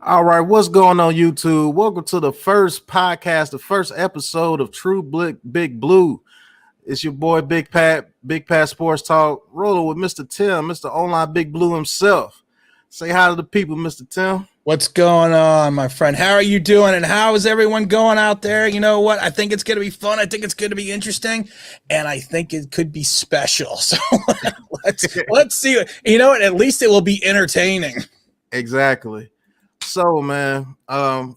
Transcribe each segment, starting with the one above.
All right, what's going on YouTube? Welcome to the first podcast, the first episode of True Big Blue. It's your boy Big Pat, Big Pat Sports Talk, rolling with Mr. Tim, Mr. Online Big Blue himself. Say hi to the people, Mr. Tim. What's going on, my friend? How are you doing? And how is everyone going out there? You know what? I think it's going to be fun. I think it's going to be interesting, and I think it could be special. So let's see. You know what? At least it will be entertaining. Exactly. So, man,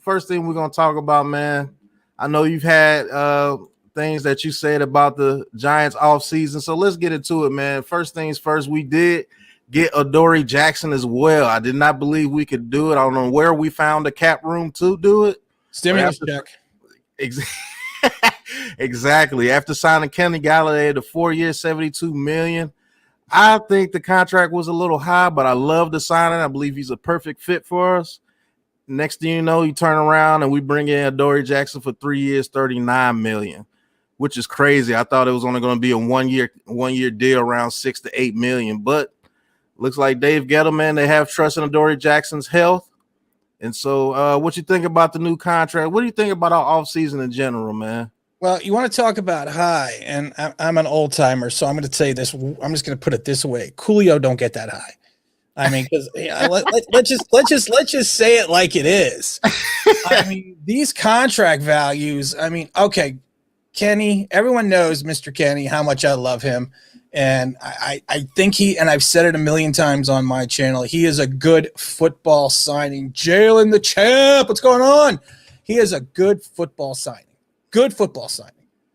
first thing we're gonna talk about, man. I know you've had things that you said about the Giants off season, so let's get into it, man. First things first, we did get Adoree Jackson as well. I did not believe we could do it. I don't know where we found the cap room to do it. Stimulus check. Exactly. After signing Kenny Galladay to 4 years, $72 million. I think the contract was a little high, but I love the signing. I believe he's a perfect fit for us. Next thing you know, you turn around and we bring in Adoree Jackson for 3 years, $39 million, which is crazy. I thought it was only going to be a one year deal around $6 to $8 million, but looks like Dave Gettleman, they have trust in Adoree Jackson's health. And so what you think about the new contract? What do you think about our offseason in general, man? Well, you want to talk about high, and I'm an old timer, so I'm going to say this. I'm just going to put it this way: Coolio don't get that high. I mean, because let's just say it like it is. I mean, these contract values. I mean, okay, Kenny. Everyone knows Mr. Kenny, how much I love him, and I think and I've said it a million times on my channel. He is a good football signing. Jalen the champ. What's going on? He is a good football signing. Good football signing.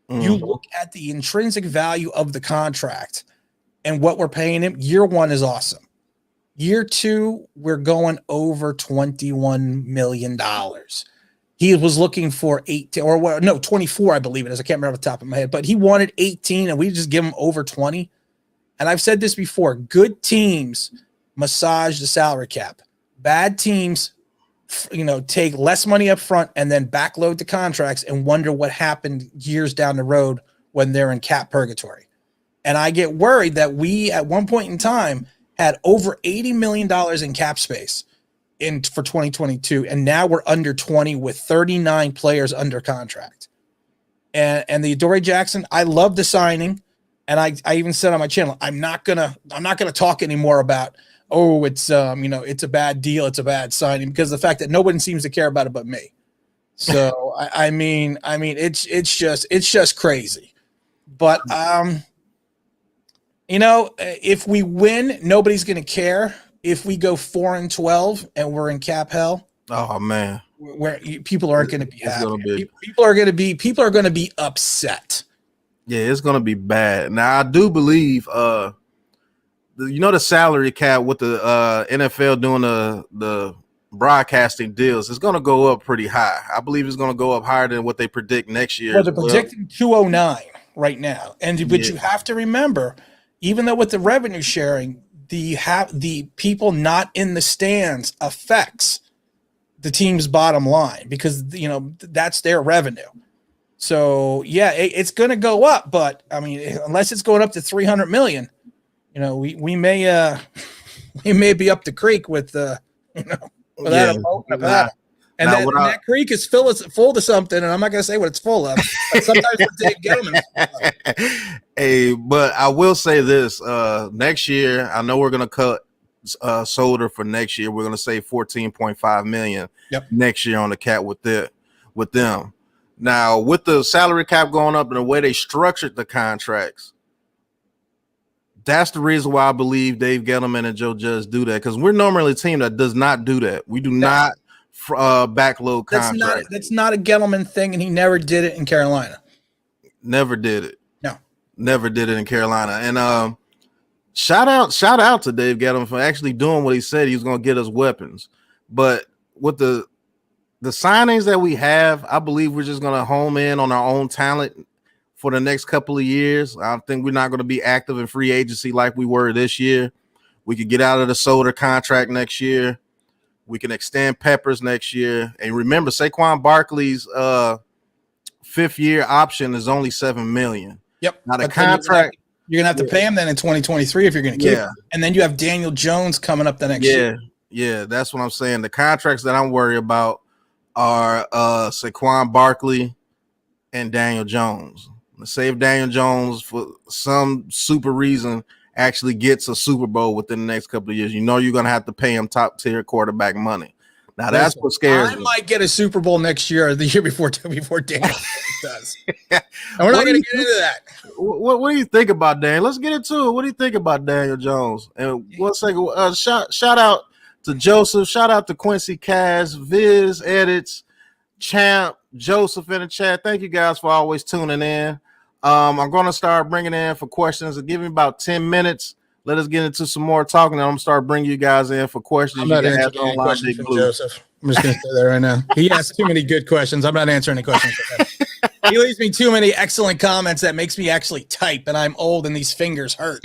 You look at the intrinsic value of the contract and what we're paying him. Year one is awesome. Year two, we're going over $21 million. He was looking for 24, I believe it is. I can't remember off the top of my head, but he wanted 18 and we just give him over 20. And I've said this before, good teams massage the salary cap. Bad teams take less money up front and then backload the contracts and wonder what happened years down the road when they're in cap purgatory. And I get worried that we, at one point in time, had over $80 million in cap space for 2022, and now we're under 20 with 39 players under contract. And the Adoree Jackson, I love the signing, and I even said on my channel, I'm not gonna talk anymore about it's it's a bad deal, it's a bad signing, because of the fact that nobody seems to care about it but me. So I mean it's just crazy. But if we win, nobody's going to care. If we go 4-12 and we're in cap hell, oh man, where people aren't going to be happy. People are going to be upset. Yeah, it's going to be bad. Now I do believe, the salary cap with the NFL doing the broadcasting deals is going to go up pretty high. I believe it's going to go up higher than what they predict next year. Well, they're predicting 209 right now, but you have to remember, even though with the revenue sharing, the people not in the stands affects the team's bottom line, because that's their revenue. So yeah, it's going to go up, but I mean, unless it's going up to 300 million, we may be up the creek with without a boat and a paddle. And that creek is full of something, and I'm not going to say what it's full of. But sometimes Dave Gettleman. Hey, but I will say this: next year, I know we're going to cut Solder for next year. We're going to save $14.5 million next year on the cap with them. Now, with the salary cap going up and the way they structured the contracts, that's the reason why I believe Dave Gettleman and Joe Judge do that, because we're normally a team that does not do that. We do not backload contracts. That's not a Gettleman thing, and he never did it in Carolina. Never did it. No. Never did it in Carolina. And shout out to Dave Gettleman for actually doing what he said he was going to get us weapons. But with the signings that we have, I believe we're just going to home in on our own talent for the next couple of years. I think we're not going to be active in free agency like we were this year. We could get out of the Solder contract next year. We can extend Peppers next year. And remember, Saquon Barkley's 5th-year option is only $7 million. Yep. Now the contract, you're gonna have to pay him then in 2023 if you're gonna keep him. And then you have Daniel Jones coming up the next year. Yeah, that's what I'm saying. The contracts that I'm worried about are Saquon Barkley and Daniel Jones. Let's say if Daniel Jones, for some super reason, actually gets a Super Bowl within the next couple of years, you know you're going to have to pay him top tier quarterback money. Now that's what scares me. I might get a Super Bowl next year or the year before Daniel does. And we're not going to get into that. What do you think about Daniel? Let's get into it. What do you think about Daniel Jones? And 1 second, shout out to Joseph. Shout out to Quincy Cass, Viz, Edits, Champ, Joseph in the chat. Thank you guys for always tuning in. I'm going to start bringing in for questions. Give me about 10 minutes. Let us get into some more talking. And I'm going to start bringing you guys in for questions. I'm not answering any questions from Joseph. I'm just going to say that right now. He asks too many good questions. I'm not answering any questions for him. He leaves me too many excellent comments that makes me actually type, and I'm old and these fingers hurt.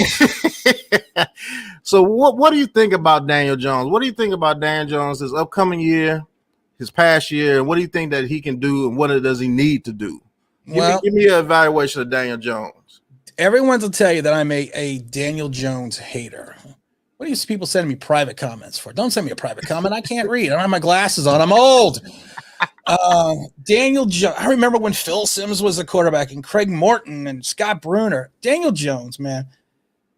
So what do you think about Daniel Jones? What do you think about Daniel Jones this upcoming year, his past year, and what do you think that he can do, and what does he need to do? Give me an evaluation of Daniel Jones. Everyone will tell you that I'm a Daniel Jones hater. What are these people sending me private comments for? Don't send me a private comment. I can't read. I don't have my glasses on. I'm old. Daniel Jones. I remember when Phil Simms was a quarterback and Craig Morton and Scott Bruner. Daniel Jones, man.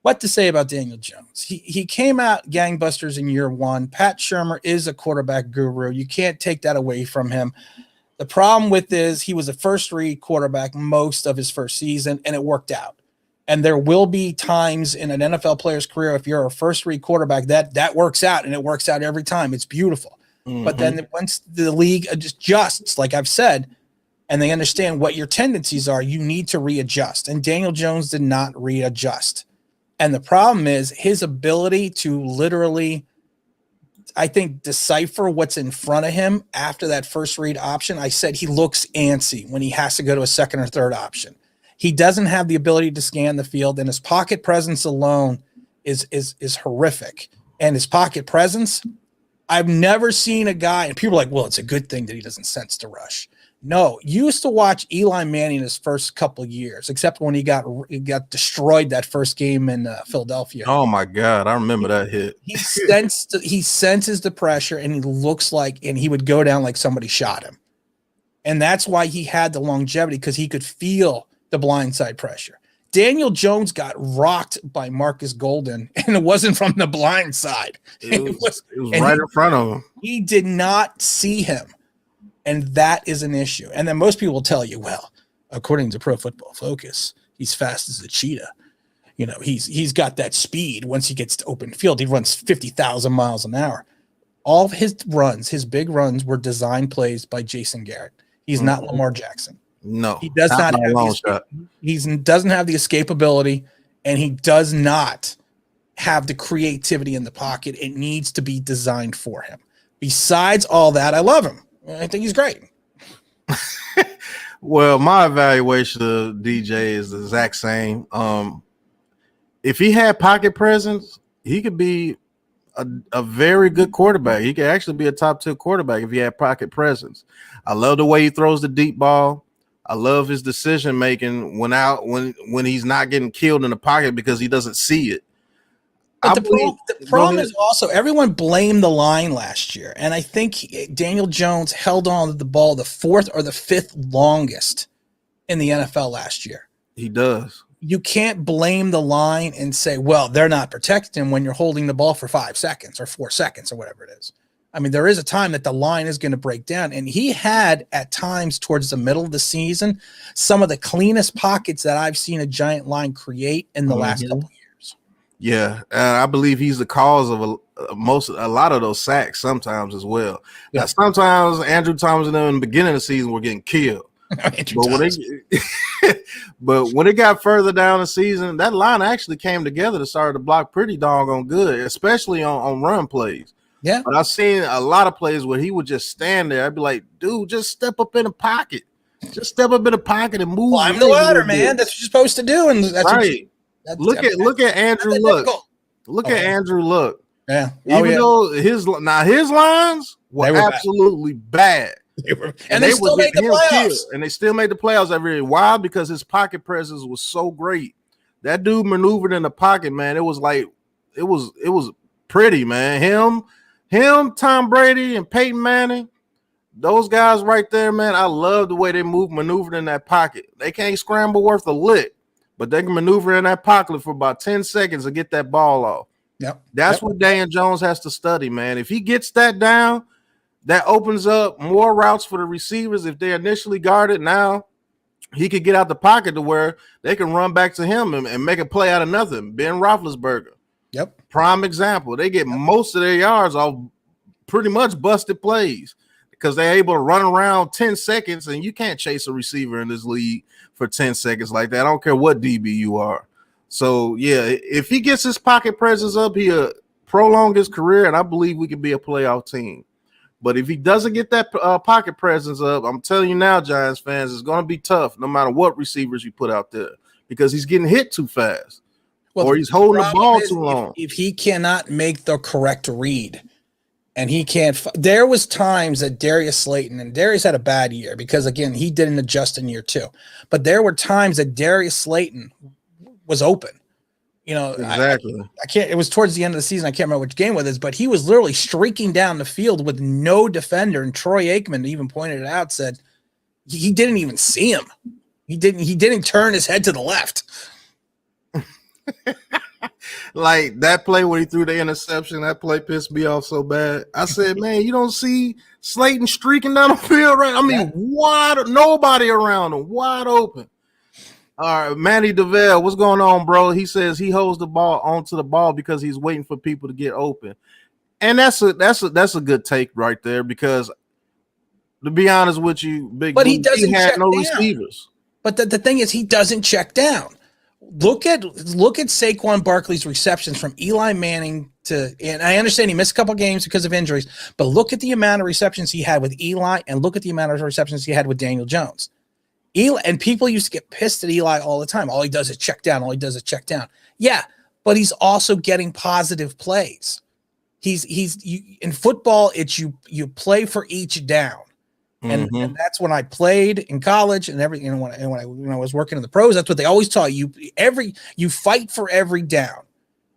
What to say about Daniel Jones? He came out gangbusters in year one. Pat Shurmur is a quarterback guru. You can't take that away from him. The problem with is he was a first-read quarterback most of his first season, and it worked out. And there will be times in an NFL player's career, if you're a first-read quarterback, that works out, and it works out every time. It's beautiful. Mm-hmm. But then once the league adjusts, like I've said, and they understand what your tendencies are, you need to readjust. And Daniel Jones did not readjust. And the problem is his ability to literally, I think, decipher what's in front of him after that first read option. I said he looks antsy when he has to go to a second or third option. He doesn't have the ability to scan the field, and his pocket presence alone is horrific. And his pocket presence, I've never seen a guy, and people are like, well, it's a good thing that he doesn't sense the rush. No, you used to watch Eli Manning his first couple years, except when he got destroyed that first game in Philadelphia. Oh my God, I remember that hit. He senses the pressure, and he looks like, and he would go down like somebody shot him. And that's why he had the longevity, because he could feel the blindside pressure. Daniel Jones got rocked by Marcus Golden, and it wasn't from the blind side. It was right in front of him. He did not see him. And that is an issue. And then most people will tell you, well, according to Pro Football Focus, he's fast as a cheetah. You know, he's got that speed. Once he gets to open field, he runs 50,000 miles an hour. All of his runs, his big runs, were design plays by Jason Garrett. He's not Lamar Jackson. No, he does not have doesn't have the escapability, and he does not have the creativity in the pocket. It needs to be designed for him. Besides all that, I love him. I think he's great. Well, my evaluation of DJ is the exact same. If he had pocket presence, he could be a very good quarterback. He could actually be a top 2 quarterback if he had pocket presence. I love the way he throws the deep ball. I love his decision making when he's not getting killed in the pocket because he doesn't see it. But the problem is also everyone blamed the line last year, and I think Daniel Jones held on to the ball the 4th or the 5th longest in the NFL last year. He does. You can't blame the line and say, well, they're not protecting him when you're holding the ball for 5 seconds or 4 seconds or whatever it is. I mean, there is a time that the line is going to break down, and he had at times towards the middle of the season some of the cleanest pockets that I've seen a giant line create in the last couple of years. Yeah, I believe he's the cause of a lot of those sacks sometimes as well. Yeah. Now, sometimes Andrew Thomas and them in the beginning of the season were getting killed. But when it got further down the season, that line actually came together to start to block pretty doggone good, especially on run plays. Yeah, but I've seen a lot of plays where he would just stand there. I'd be like, dude, just step up in the pocket. Just step up in the pocket and move. Climb the ladder, man. That's what you're supposed to do. And that's right. Look at Andrew Luck. Look at Andrew Luck. Yeah. Even though his lines were absolutely bad. And they still made the playoffs. And they still made the playoffs every year. Why? Because his pocket presence was so great. That dude maneuvered in the pocket, man. It was like it was pretty, man. Him, Tom Brady, and Peyton Manning, those guys right there, man, I love the way they maneuvered in that pocket. They can't scramble worth a lick, but they can maneuver in that pocket for about 10 seconds to get that ball off. Yep. That's what Daniel Jones has to study, man. If he gets that down, that opens up more routes for the receivers. If they initially guarded, now he could get out the pocket to where they can run back to him and make a play out of nothing. Ben Roethlisberger. Yep. Prime example. They get most of their yards off pretty much busted plays because they're able to run around 10 seconds, and you can't chase a receiver in this league for 10 seconds like that. I don't care what DB you are. So, yeah, if he gets his pocket presence up, he'll prolong his career, and I believe we can be a playoff team. But if he doesn't get that pocket presence up, I'm telling you now, Giants fans, it's going to be tough no matter what receivers you put out there because he's getting hit too fast or he's holding the ball too long. If he cannot make the correct read and he can't – there was times that Darius Slayton – and Darius had a bad year because, again, he didn't adjust in year 2. But there were times that Darius Slayton was open. You know, exactly. I can't. It was towards the end of the season. I can't remember which game it is, but he was literally streaking down the field with no defender. And Troy Aikman even pointed it out. Said he didn't even see him. He didn't turn his head to the left. Like that play where he threw the interception. That play pissed me off so bad. I said, man, you don't see Slayton streaking down the field, right? I mean, nobody around him, wide open. All right, Manny DeVell, what's going on, bro? He says he holds the ball onto the ball because he's waiting for people to get open, and that's a good take right there. Because to be honest with you, he doesn't had no down. receivers. But the thing is, he doesn't check down. Look at Saquon Barkley's receptions from Eli Manning to, and I understand he missed a couple games because of injuries, but look at the amount of receptions he had with Eli, and look at the amount of receptions he had with Daniel Jones. Eli, and people used to get pissed at Eli all the time. All he does is check down. Yeah, but he's also getting positive plays. In football, it's you play for each down, and that's when I played in college and everything. And when I was working in the pros, that's what they always taught you. You fight for every down,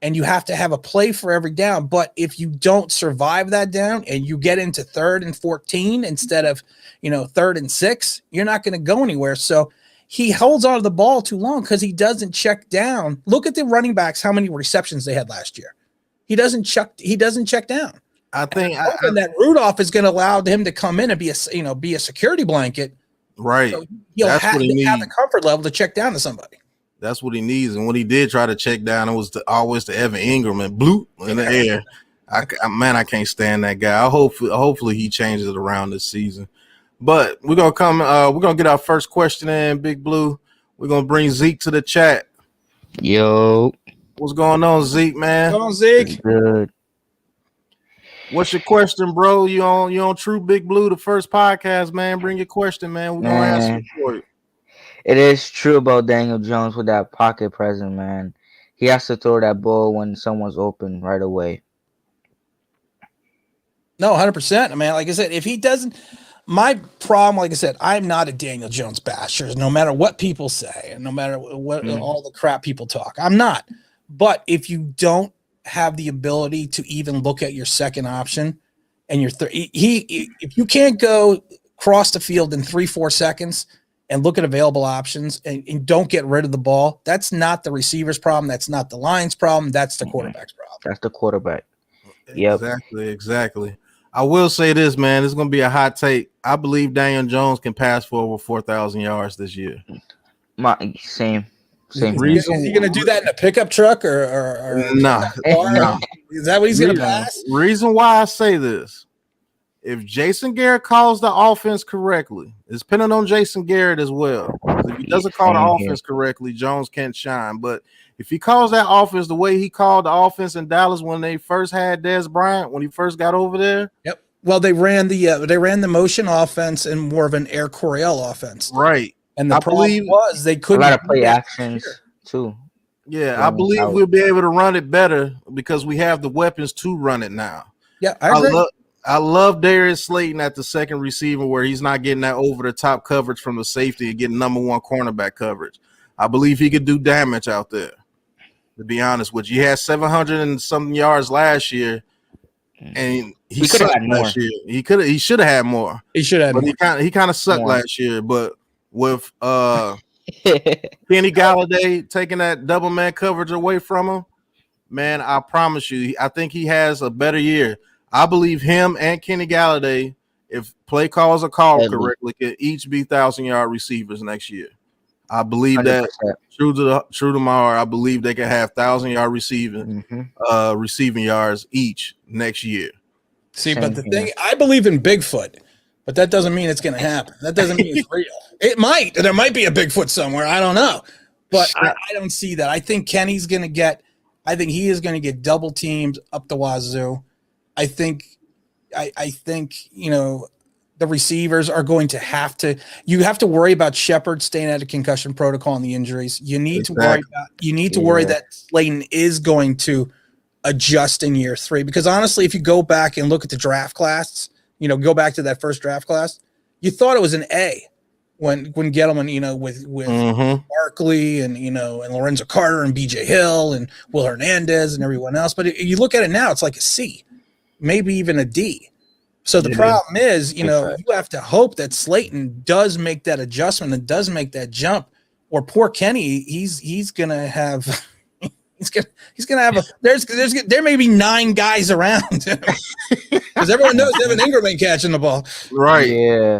and you have to have a play for every down. But if you don't survive that down and you get into 3rd and 14 instead of 3rd and 6, you're not going to go anywhere. So he holds on to the ball too long because he doesn't check down. Look at the running backs, how many receptions they had last year. He doesn't check down. I think that Rudolph is going to allow him to come in and be a security blanket. Right. So he'll have the comfort level to check down to somebody. That's what he needs. And when he did try to check down, it was always to Evan Ingram and bloop in the air. I can't stand that guy. Hopefully he changes it around this season. But we're gonna get our first question in, Big Blue. We're gonna bring Zeke to the chat. Yo, what's going on, Zeke, man? What's going on, Zeke? Good. What's your question, bro? You on True Big Blue, the first podcast, man? Bring your question, man. We're gonna answer it for you. It is true about Daniel Jones with that pocket presence, man. He has to throw that ball when someone's open right away. No, 100%. I mean, like I said, if he doesn't, my problem, like I said, I'm not a Daniel Jones basher, no matter what people say, and no matter what all the crap people talk. I'm not. But if you don't have the ability to even look at your second option, and if you can't go cross the field in 3-4 seconds and look at available options and don't get rid of the ball, that's not the receiver's problem. That's not the line's problem. That's the quarterback's problem. That's the quarterback. Yep. Exactly. I will say this, man. It's going to be a hot take. I believe Daniel Jones can pass for over 4,000 yards this year. Same reason. Is he going to do that in a pickup truck or nah? Is that what he's going to pass? Reason why I say this: if Jason Garrett calls the offense correctly, it's depending on Jason Garrett as well. If he doesn't call the offense correctly, Jones can't shine. But if he calls that offense the way he called the offense in Dallas when they first had Dez Bryant, when he first got over there. Yep. Well, they ran the motion offense and more of an Air Coryell offense. Right. And the problem was they couldn't a lot of play actions too. Yeah, I believe we'll be able to run it better because we have the weapons to run it now. Yeah, I agree. I love Darius Slayton at the second receiver where he's not getting that over-the-top coverage from the safety and getting number one cornerback coverage. I believe he could do damage out there, to be honest with you. He had 700 and something yards last year. and he We could have sucked had more. last year. He should have had more. He should have But more. he kind of sucked More. last year. But with Kenny Galladay taking that double man coverage away from him, man, I promise you, I think he has a better year. I believe him and Kenny Galladay, if play calls are called Deadly. correctly, could each be 1,000-yard receivers next year. I believe 100%. that true to my heart. I believe they can have 1,000-yard receiving yards each next year. See, Same but the here. thing, I believe in Bigfoot, but that doesn't mean it's going to happen. That doesn't mean it's real. It might. There might be a Bigfoot somewhere. I don't know. But I don't see that. I think Kenny's going to get, I think he is going to get double teamed up the wazoo. I think, you know, the receivers are going to have to, you have to worry about Shepard staying out of concussion protocol and the injuries. You need to worry that Slayton is going to adjust in year 3, because honestly, if you go back and look at the draft class, you know, go back to that first draft class, you thought it was an A when Gettleman, you know, with Barkley and, you know, and Lorenzo Carter and BJ Hill and Will Hernandez and everyone else. But you look at it now, it's like a C, maybe even a D. So the problem is, you know, you have to hope that Slayton does make that adjustment and does make that jump, or poor Kenny, he's gonna have he's gonna have there may be 9 guys around because everyone knows Evan Ingram ain't catching the ball. Right. Yeah.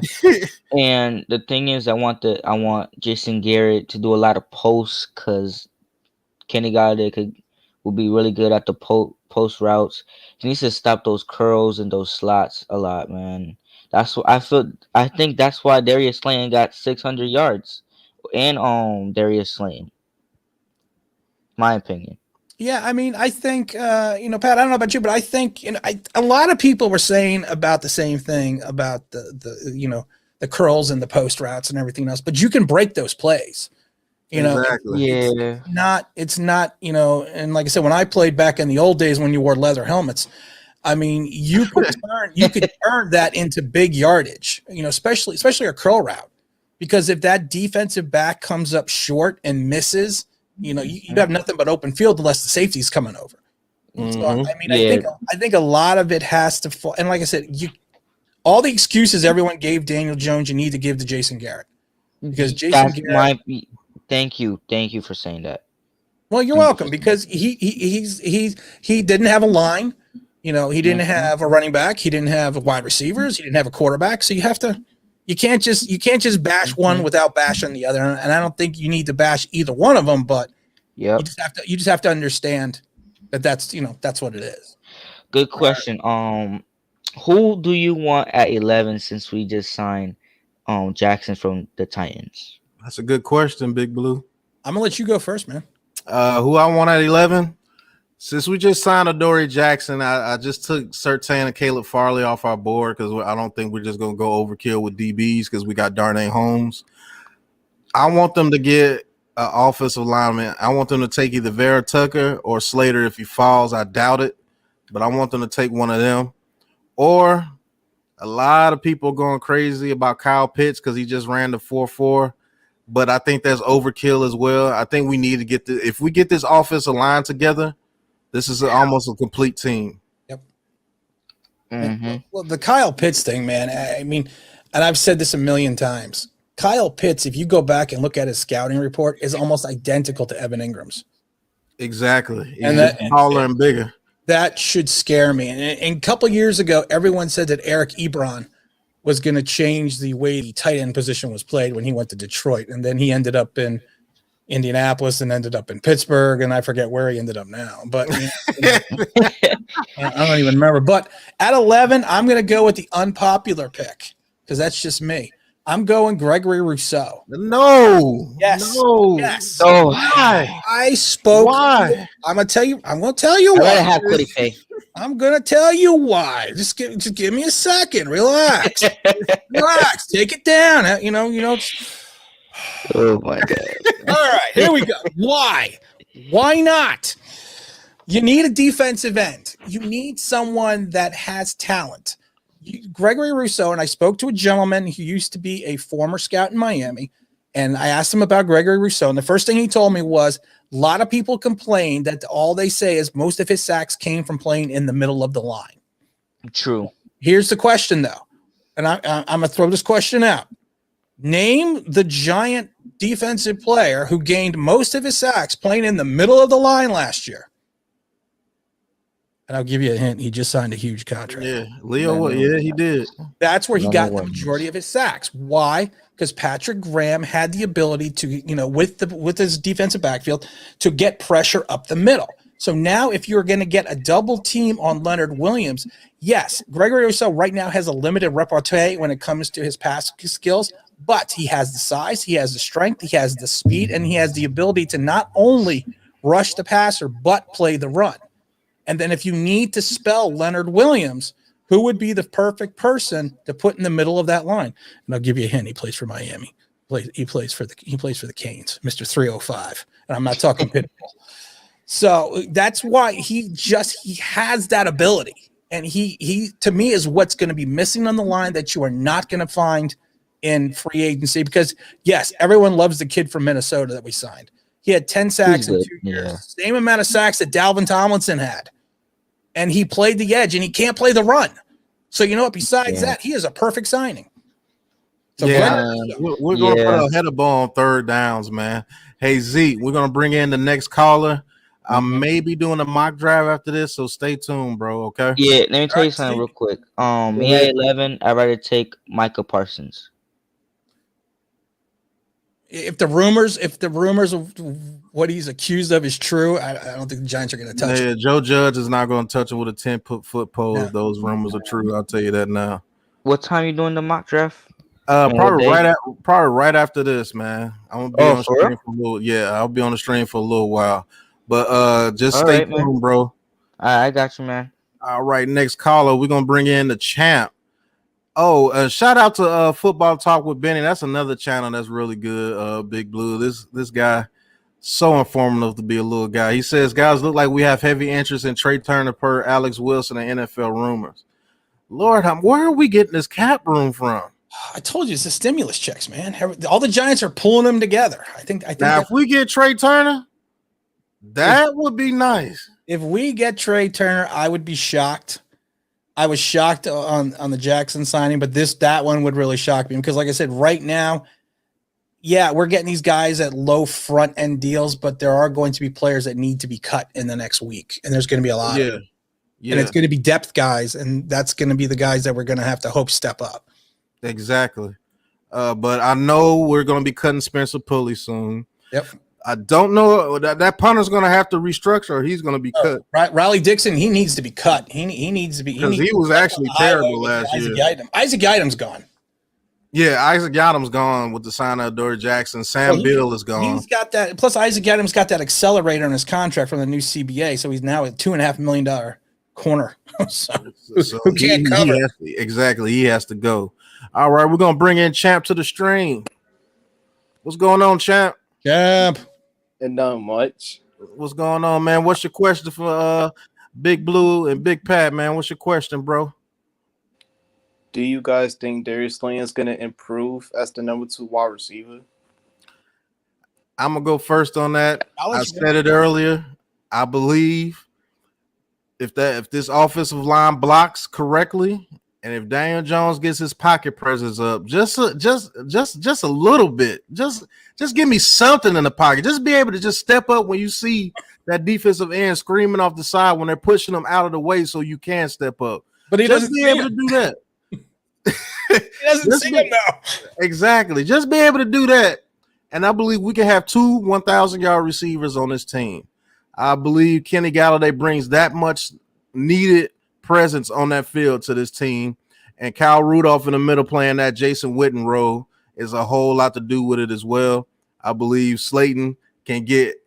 And the thing is, I want Jason Garrett to do a lot of posts, because Kenny Galladay will be really good at the post routes. He needs to stop those curls and those slots a lot, man. That's what I feel. I think that's why Darius Slayton got 600 yards, and Darius Slayton. My opinion. Yeah, I mean, I think you know, Pat, I don't know about you, but I think, you know, a lot of people were saying about the same thing about the you know, the curls and the post routes and everything else, but you can break those plays. You know, it's not, you know, and like I said, when I played back in the old days when you wore leather helmets, I mean, you could turn that into big yardage, you know, especially a curl route, because if that defensive back comes up short and misses, you know, you have nothing but open field unless the safety's coming over. So, I mean, I think a lot of it has to fall. And like I said, all the excuses everyone gave Daniel Jones, you need to give to Jason Garrett, because Jason Garrett. Thank you for saying that. Well, you're welcome, because he didn't have a line, you know, he didn't have a running back, he didn't have wide receivers, he didn't have a quarterback, so you can't just bash one without bashing the other, and I don't think you need to bash either one of them, but you just have to understand that's you know, that's what it is. Good question. Who do you want at 11 since we just signed Jackson from the Titans? That's a good question, Big Blue. I'm gonna let you go first, man. Who I want at 11? Since we just signed Adoree Jackson, I just took Surtain and Caleb Farley off our board, because I don't think we're just gonna go overkill with DBs, because we got Darnay Holmes. I want them to get an offensive lineman. I want them to take either Vera Tucker or Slater if he falls. I doubt it, but I want them to take one of them. Or a lot of people going crazy about Kyle Pitts because he just ran the 4.4. But I think that's overkill as well. I think we need to get if we get this offensive line together, this is almost a complete team. Yep. Well, the Kyle Pitts thing, man, I mean, and I've said this a million times, Kyle Pitts, if you go back and look at his scouting report, is almost identical to Evan Ingram's. Exactly. He's taller and bigger. That should scare me. And a couple years ago, everyone said that Eric Ebron was going to change the way the tight end position was played when he went to Detroit. And then he ended up in Indianapolis and ended up in Pittsburgh. And I forget where he ended up now. But I don't even remember. But at 11, I'm going to go with the unpopular pick, because that's just me. I'm going Gregory Rousseau. No. Yes. No. Yes. Oh, why? I spoke. Why? I'm going to tell you why. I'm going to tell you why. Just give me a second. Relax. Relax. Take it down. You know. Oh my God. All right, here we go. Why? Why not? You need a defensive end. You need someone that has talent. Gregory Rousseau, and I spoke to a gentleman who used to be a former scout in Miami, and I asked him about Gregory Rousseau, and the first thing he told me was a lot of people complain that all they say is most of his sacks came from playing in the middle of the line. True. Here's the question, though, and I'm going to throw this question out. Name the Giant defensive player who gained most of his sacks playing in the middle of the line last year. And I'll give you a hint. He just signed a huge contract. Yeah, Leo. Yeah, he did. That's where he got the Williams. majority of his sacks. Why? Because Patrick Graham had the ability to, with his defensive backfield, to get pressure up the middle. So now if you're going to get a double team on Leonard Williams, yes, Gregory Rousseau right now has a limited repertoire when it comes to his pass skills, but he has the size, he has the strength, he has the speed, and he has the ability to not only rush the passer, but play the run. And then if you need to spell Leonard Williams, who would be the perfect person to put in the middle of that line? And I'll give you a hint. He plays for Miami. He plays for the Canes, Mr. 305. And I'm not talking Pitbull. So that's why he has that ability. And he to me is what's going to be missing on the line that you are not going to find in free agency, because yes, everyone loves the kid from Minnesota that we signed. He had 10 sacks in 2 years. Yeah. Same amount of sacks that Dalvin Tomlinson had. And he played the edge, and he can't play the run. So you know what? Besides that, he is a perfect signing. So we're going to put a header ball on third downs, man. Hey, Zeke, we're going to bring in the next caller. I may be doing a mock drive after this, so stay tuned, bro, okay? Yeah, let me tell you something real quick. Me at 11, I'd rather take Micah Parsons. If the rumors of what he's accused of is true, I don't think the Giants are going to touch him. Joe Judge is not going to touch him with a 10-foot pole if those rumors are true. I'll tell you that now. What time you doing the mock draft? Probably right after this, man. I'm gonna be on stream for a little. Yeah, I'll be on the stream for a little while. But just stay tuned, bro. I got you, man. All right, next caller, we're gonna bring in the champ. Oh, shout out to Football Talk with Benny. That's another channel that's really good. Big Blue. This guy, so informative to be a little guy. He says, guys, look like we have heavy interest in Trey Turner per Alex Wilson and NFL rumors. Lord, where are we getting this cap room from? I told you it's the stimulus checks, man. All the Giants are pulling them together. I think now if we get Trey Turner, that would be nice. If we get Trey Turner, I would be shocked. I was shocked on the Jackson signing, but that one would really shock me because, like I said, right now, yeah, we're getting these guys at low front end deals, but there are going to be players that need to be cut in the next week, and there's going to be a lot. Yeah. And it's going to be depth guys, and that's going to be the guys that we're going to have to hope step up. Exactly. But I know we're going to be cutting Spencer Pulley soon. Yep. I don't know that punter's going to have to restructure, or he's going to be cut. Right, Riley Dixon, he needs to be cut. He needs to be because he was actually terrible last year. Isaac Yiadom's gone. Yeah, Isaac Yiadom's gone with the sign of Dory Jackson. Sam Bill is gone. He's got that. Plus, Isaac Yiadom's got that accelerator in his contract from the new CBA, so he's now a $2.5 million corner. so who can't cover? Exactly, he has to go. All right, we're gonna bring in Champ to the stream. What's going on, Champ? Champ. And not much. What's going on, man? What's your question for Big Blue and Big Pat, man? What's your question, bro? Do you guys think Darius Slay is gonna improve as the number 2 wide receiver? I'm gonna go first on that. I said it earlier. I believe if this offensive line blocks correctly, and if Daniel Jones gets his pocket presence up just a little bit, just give me something in the pocket. Just be able to just step up when you see that defensive end screaming off the side when they're pushing them out of the way so you can step up. But he doesn't be able to do that. He doesn't see him now. Exactly. Just be able to do that. And I believe we can have 2 1,000-yard receivers on this team. I believe Kenny Galladay brings that much needed presence on that field to this team, and Kyle Rudolph in the middle playing that Jason Witten role is a whole lot to do with it as well. I believe Slayton can get,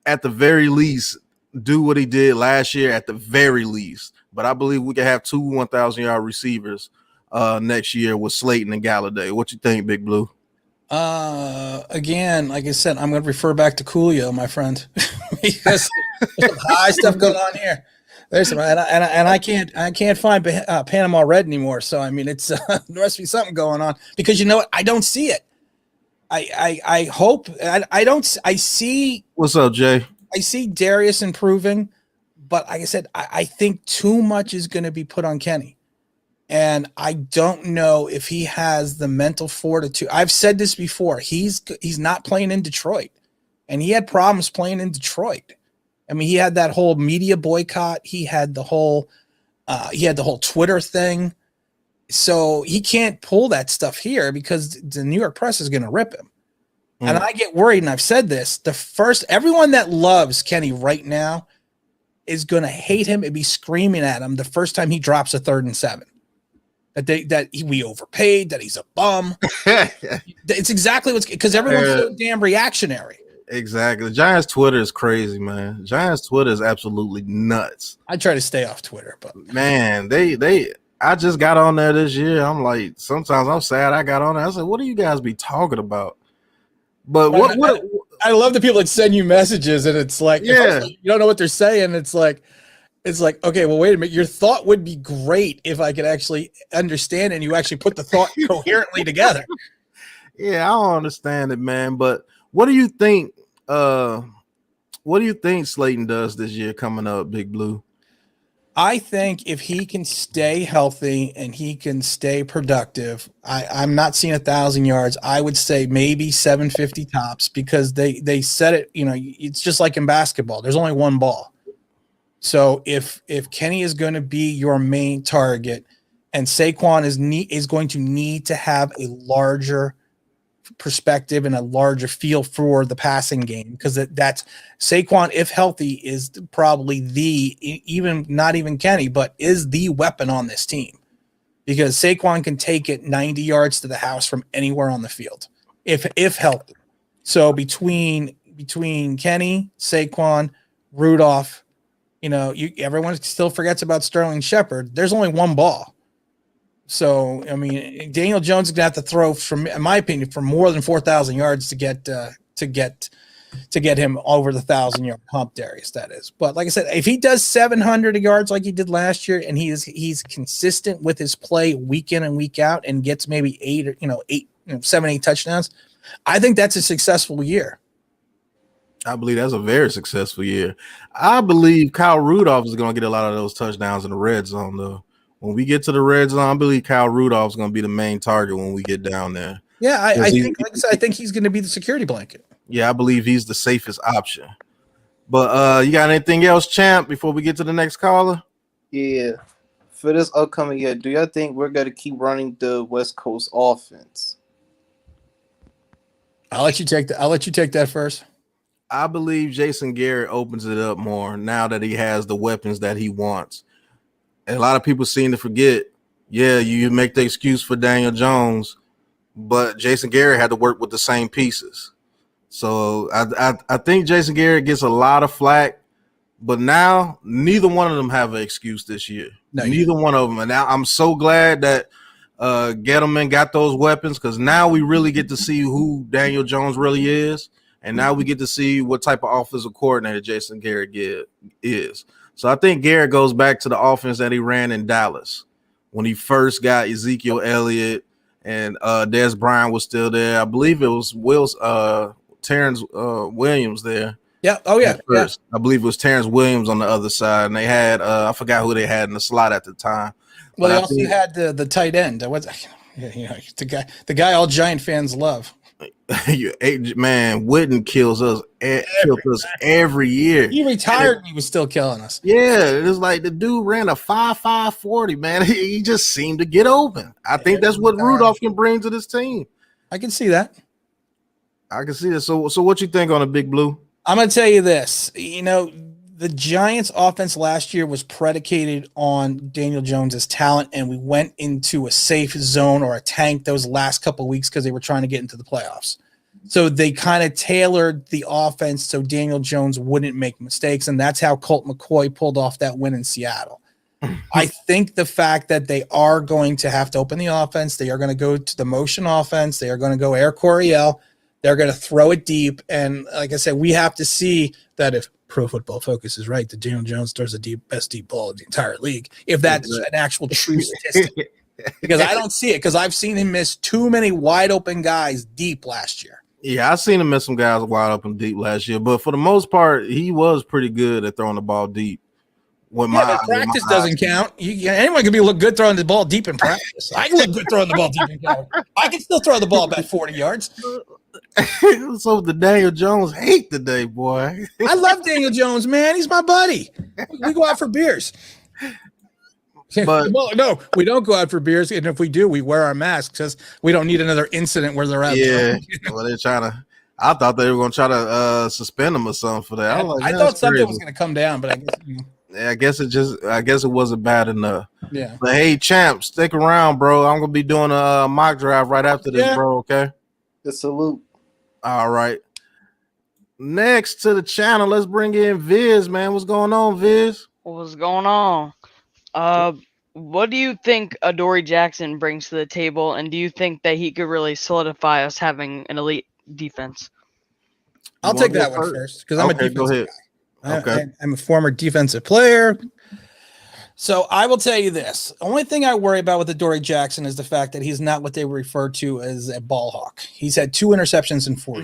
at the very least, do what he did last year at the very least. But I believe we can have 2 1,000-yard receivers next year with Slayton and Galladay. What you think, Big Blue? Again, like I said, I'm going to refer back to Coolio, my friend, because there's some high stuff going on here. There's some, and I can't find Panama Red anymore. So I mean, it's there must be something going on because you know what? I don't see it. I hope I see. What's up, Jay? I see Darius improving, But like I said, I think too much is going to be put on Kenny. And I don't know if he has the mental fortitude. I've said this before. He's not playing in Detroit. And he had problems playing in Detroit. I mean, he had that whole media boycott. He had the whole Twitter thing. So he can't pull that stuff here because the New York press is going to rip him. And I get worried, and I've said this, everyone that loves Kenny right now is going to hate him and be screaming at him the first time he drops a 3rd and 7. We overpaid, that he's a bum. It's exactly because everyone's so damn reactionary. Exactly. Giants Twitter is crazy, man. Giants Twitter is absolutely nuts. I try to stay off Twitter, but man, I just got on there this year. I'm like, sometimes I'm sad I got on there. I said, what do you guys be talking about? But I love the people that send you messages and it's like, yeah, you don't know what they're saying. It's like, okay, well, wait a minute. Your thought would be great if I could actually understand and you actually put the thought coherently together. Yeah, I don't understand it, man. But what do you think? What do you think Slayton does this year coming up, Big Blue? I think if he can stay healthy and he can stay productive, I'm not seeing 1,000 yards. I would say maybe 750 tops because they said it. You know, it's just like in basketball. There's only one ball. So if Kenny is going to be your main target, and Saquon is going to need to have a larger perspective and a larger feel for the passing game, because that's Saquon, if healthy, is probably not even Kenny, but is the weapon on this team, because Saquon can take it 90 yards to the house from anywhere on the field if healthy. So between Kenny, Saquon, Rudolph, everyone still forgets about Sterling Shepard. There's only one ball. So, I mean, Daniel Jones is going to have to throw, in my opinion, for more than 4,000 yards to get him over the 1,000-yard hump, Darius, that is. But like I said, if he does 700 yards like he did last year, and he's consistent with his play week in and week out, and gets maybe 7, 8 touchdowns, I think that's a successful year. I believe that's a very successful year. I believe Kyle Rudolph is going to get a lot of those touchdowns in the red zone, though. When we get to the red zone, I believe Kyle Rudolph is going to be the main target when we get down there. Yeah, I think, like I said, I think he's going to be the security blanket. Yeah, I believe he's the safest option. But you got anything else, champ, before we get to the next caller? Yeah. For this upcoming year, do y'all think we're going to keep running the West Coast offense? I'll let you take that first. I believe Jason Garrett opens it up more now that he has the weapons that he wants. And a lot of people seem to forget, you make the excuse for Daniel Jones, but Jason Garrett had to work with the same pieces. So I think Jason Garrett gets a lot of flack, but now neither one of them have an excuse this year. No, neither one of them. And now I'm so glad that Gettleman got those weapons, because now we really get to see who Daniel Jones really is. And now we get to see what type of offensive coordinator Jason Garrett is. So I think Garrett goes back to the offense that he ran in Dallas when he first got Ezekiel Elliott and Des Bryant was still there. I believe it was Terrence Williams there. Yeah. Oh, yeah. First. I believe it was Terrence Williams on the other side. And they had I forgot who they had in the slot at the time. Well, they also had the tight end. The guy all Giant fans love. Man, Witten kills us every year. He retired and he was still killing us. Yeah, it was like the dude ran a 5.5 40, man. He just seemed to get open. I think that's what Rudolph can bring to this team. I can see that. I can see that. So what you think on a Big Blue? I'm going to tell you this. The Giants' offense last year was predicated on Daniel Jones's talent, and we went into a safe zone or a tank those last couple of weeks because they were trying to get into the playoffs. So they kind of tailored the offense so Daniel Jones wouldn't make mistakes, and that's how Colt McCoy pulled off that win in Seattle. I think the fact that they are going to have to open the offense, they are going to go to the motion offense, they are going to go Air Coryell, they're going to throw it deep, and like I said, we have to see that if Pro Football Focus is right, that Daniel Jones throws the best deep ball in the entire league, if that's an actual true statistic. Because I don't see it, because I've seen him miss too many wide open guys deep last year. Yeah, I've seen him miss some guys wide open deep last year, but for the most part, he was pretty good at throwing the ball deep. with Yeah, my but practice doesn't count. Anyone can look good throwing the ball deep in practice. I can look good throwing the ball deep in college. I can still throw the ball about 40 yards. So the Daniel Jones hate today, boy. I love Daniel Jones, man. He's my buddy. We go out for beers. But well, no, we don't go out for beers, and if we do, we wear our masks because we don't need another incident where they're out. yeah, well, they're trying to. I thought they were going to try to suspend him or something for that. I thought something was going to come down, but I guess. Yeah, I guess it wasn't bad enough. Yeah. But hey, champ, stick around, bro. I'm gonna be doing a mock drive right after this, bro. Okay. The salute. All right. Next to the channel, let's bring in Viz, man. What's going on, Viz? What's going on? What do you think Adoree Jackson brings to the table, and do you think that he could really solidify us having an elite defense? I'll take that one first because I'm a defensive guy. Okay. I'm a former defensive player. So I will tell you this. The only thing I worry about with Adoree Jackson is the fact that he's not what they refer to as a ball hawk. He's had 2 interceptions in 4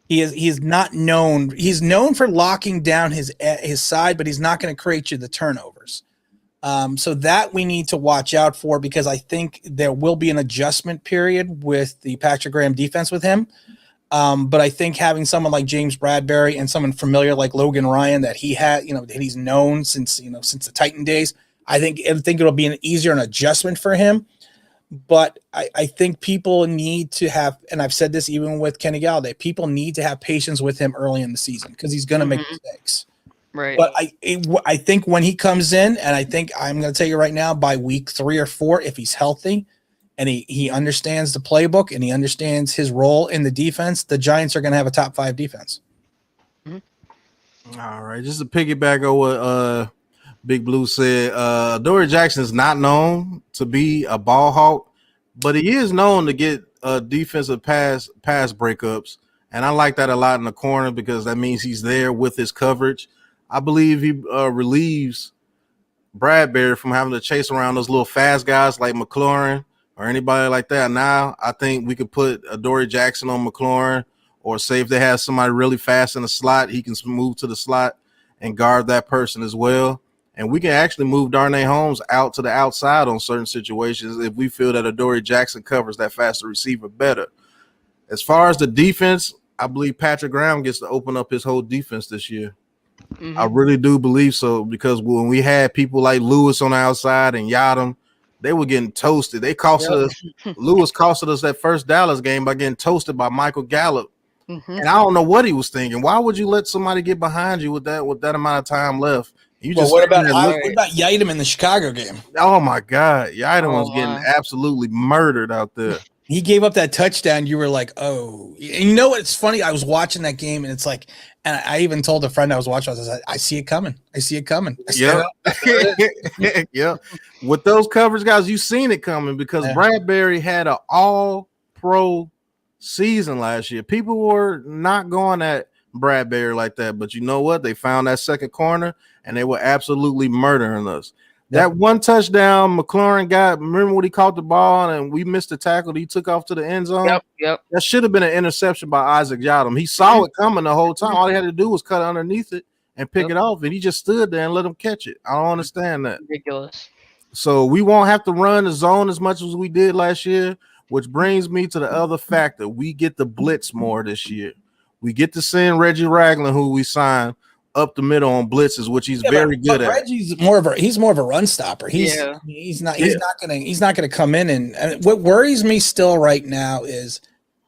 years. He's not known. He's known for locking down his side, but he's not going to create you the turnovers. So that we need to watch out for because I think there will be an adjustment period with the Patrick Graham defense with him. But I think having someone like James Bradbury and someone familiar like Logan Ryan that he had, that he's known since the Titan days, I think it'll be an easier adjustment for him. But I think people need to have, and I've said this even with Kenny Galladay, people need to have patience with him early in the season because he's going to make mistakes. Right. But I think when he comes in, and I think I'm going to tell you right now, by week 3 or 4, if he's healthy, and he understands the playbook and he understands his role in the defense, the Giants are going to have a top 5 defense. All right. Just to piggyback on what Big Blue said, Adoree Jackson is not known to be a ball hawk, but he is known to get defensive pass breakups. And I like that a lot in the corner because that means he's there with his coverage. I believe he relieves Bradbury from having to chase around those little fast guys like McLaurin or anybody like that. Now, I think we could put Adoree Jackson on McLaurin, or say if they have somebody really fast in the slot, he can move to the slot and guard that person as well. And we can actually move Darnay Holmes out to the outside on certain situations if we feel that Adoree Jackson covers that faster receiver better. As far as the defense, I believe Patrick Graham gets to open up his whole defense this year. I really do believe so because when we had people like Lewis on the outside and Yadam, they were getting toasted. They costed us. Lewis costed us that first Dallas game by getting toasted by Michael Gallup. And I don't know what he was thinking. Why would you let somebody get behind you with that amount of time left? What about Yadam in the Chicago game? Oh my God, Yadam was getting absolutely murdered out there. He gave up that touchdown. You were like, oh, and you know what's funny? I was watching that game, and it's like, and I even told a friend I was watching, I was like, I see it coming. I see it coming. Yeah. Yeah. With those coverage guys, you've seen it coming because Bradbury had an all-pro season last year. People were not going at Bradbury like that, but you know what? They found that second corner, and they were absolutely murdering us. That one touchdown McLaurin got, remember when he caught the ball and we missed the tackle, he took off to the end zone? Yep. That should have been an interception by Isaac Yadam. He saw it coming the whole time. All he had to do was cut underneath it and pick it off, and he just stood there and let him catch it. I don't understand that. Ridiculous. So we won't have to run the zone as much as we did last year, which brings me to the other factor. We get the blitz more this year. We get to send Reggie Ragland, who we signed, up the middle on blitzes, which he's very good at. Reggie's more of a run stopper. He's not gonna come in and what worries me still right now is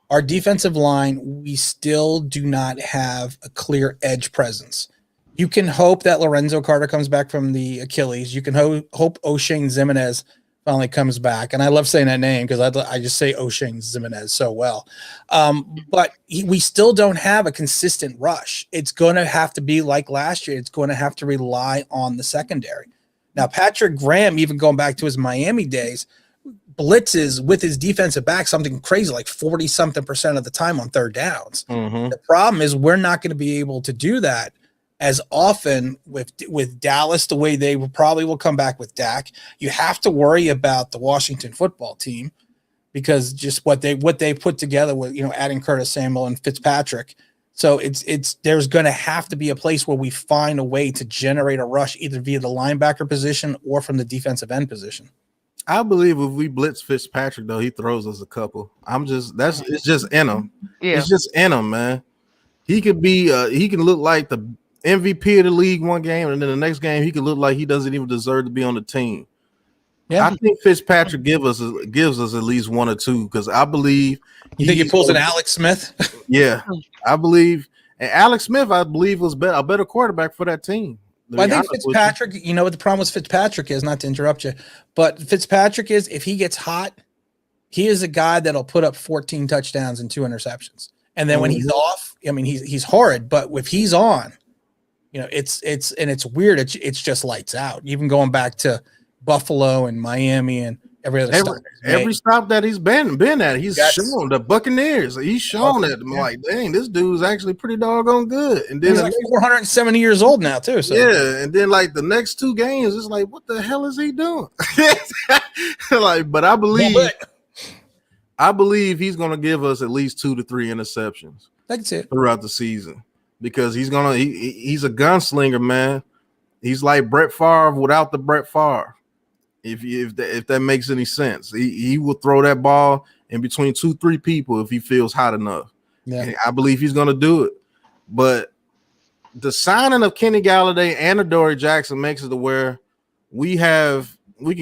our defensive line. We still do not have a clear edge presence. You can hope that Lorenzo Carter comes back from the Achilles. You can hope O'Shane Zimenez finally comes back. And I love saying that name because I just say O'Shane Zimenez so well. But we still don't have a consistent rush. It's going to have to be like last year. It's going to have to rely on the secondary. Now, Patrick Graham, even going back to his Miami days, blitzes with his defensive back something crazy like 40-something% of the time on third downs. The problem is we're not going to be able to do that as often with Dallas, the way they probably will come back with Dak. You have to worry about the Washington football team because just what they put together with adding Curtis Samuel and Fitzpatrick. So it's there's going to have to be a place where we find a way to generate a rush either via the linebacker position or from the defensive end position. I believe if we blitz Fitzpatrick, though, he throws us a couple. It's just in him. Yeah. It's just in him, man. He could be he can look like the MVP of the league one game, and then the next game he could look like he doesn't even deserve to be on the team. Yeah. I think Fitzpatrick gives us at least one or two, because I believe You think he pulls an Alex Smith? Yeah, I believe, and Alex Smith, I believe, was a better quarterback for that team. Well, I think Fitzpatrick, you know what the problem with Fitzpatrick is, not to interrupt you, but Fitzpatrick is, if he gets hot, he is a guy that'll put up 14 touchdowns and 2 interceptions. And then when he's off, I mean, he's horrid, but if he's on, you know, it's weird. It's just lights out. Even going back to Buffalo and Miami and every stop that he's been at, he's shown the Buccaneers. He's shown that I'm like, dang, this dude's actually pretty doggone good. And then he's like 470 years old now too. So yeah, and then like the next 2 games, it's like, what the hell is he doing? Like, but I believe he's gonna give us at least 2 to 3 interceptions. That's it throughout the season, because he's a gunslinger, man. He's like Brett Favre without the Brett Favre. If that makes any sense, he will throw that ball in between 2-3 people if he feels hot enough. Yeah, and I believe he's going to do it. But the signing of Kenny Galladay and Adoree Jackson makes it to where we can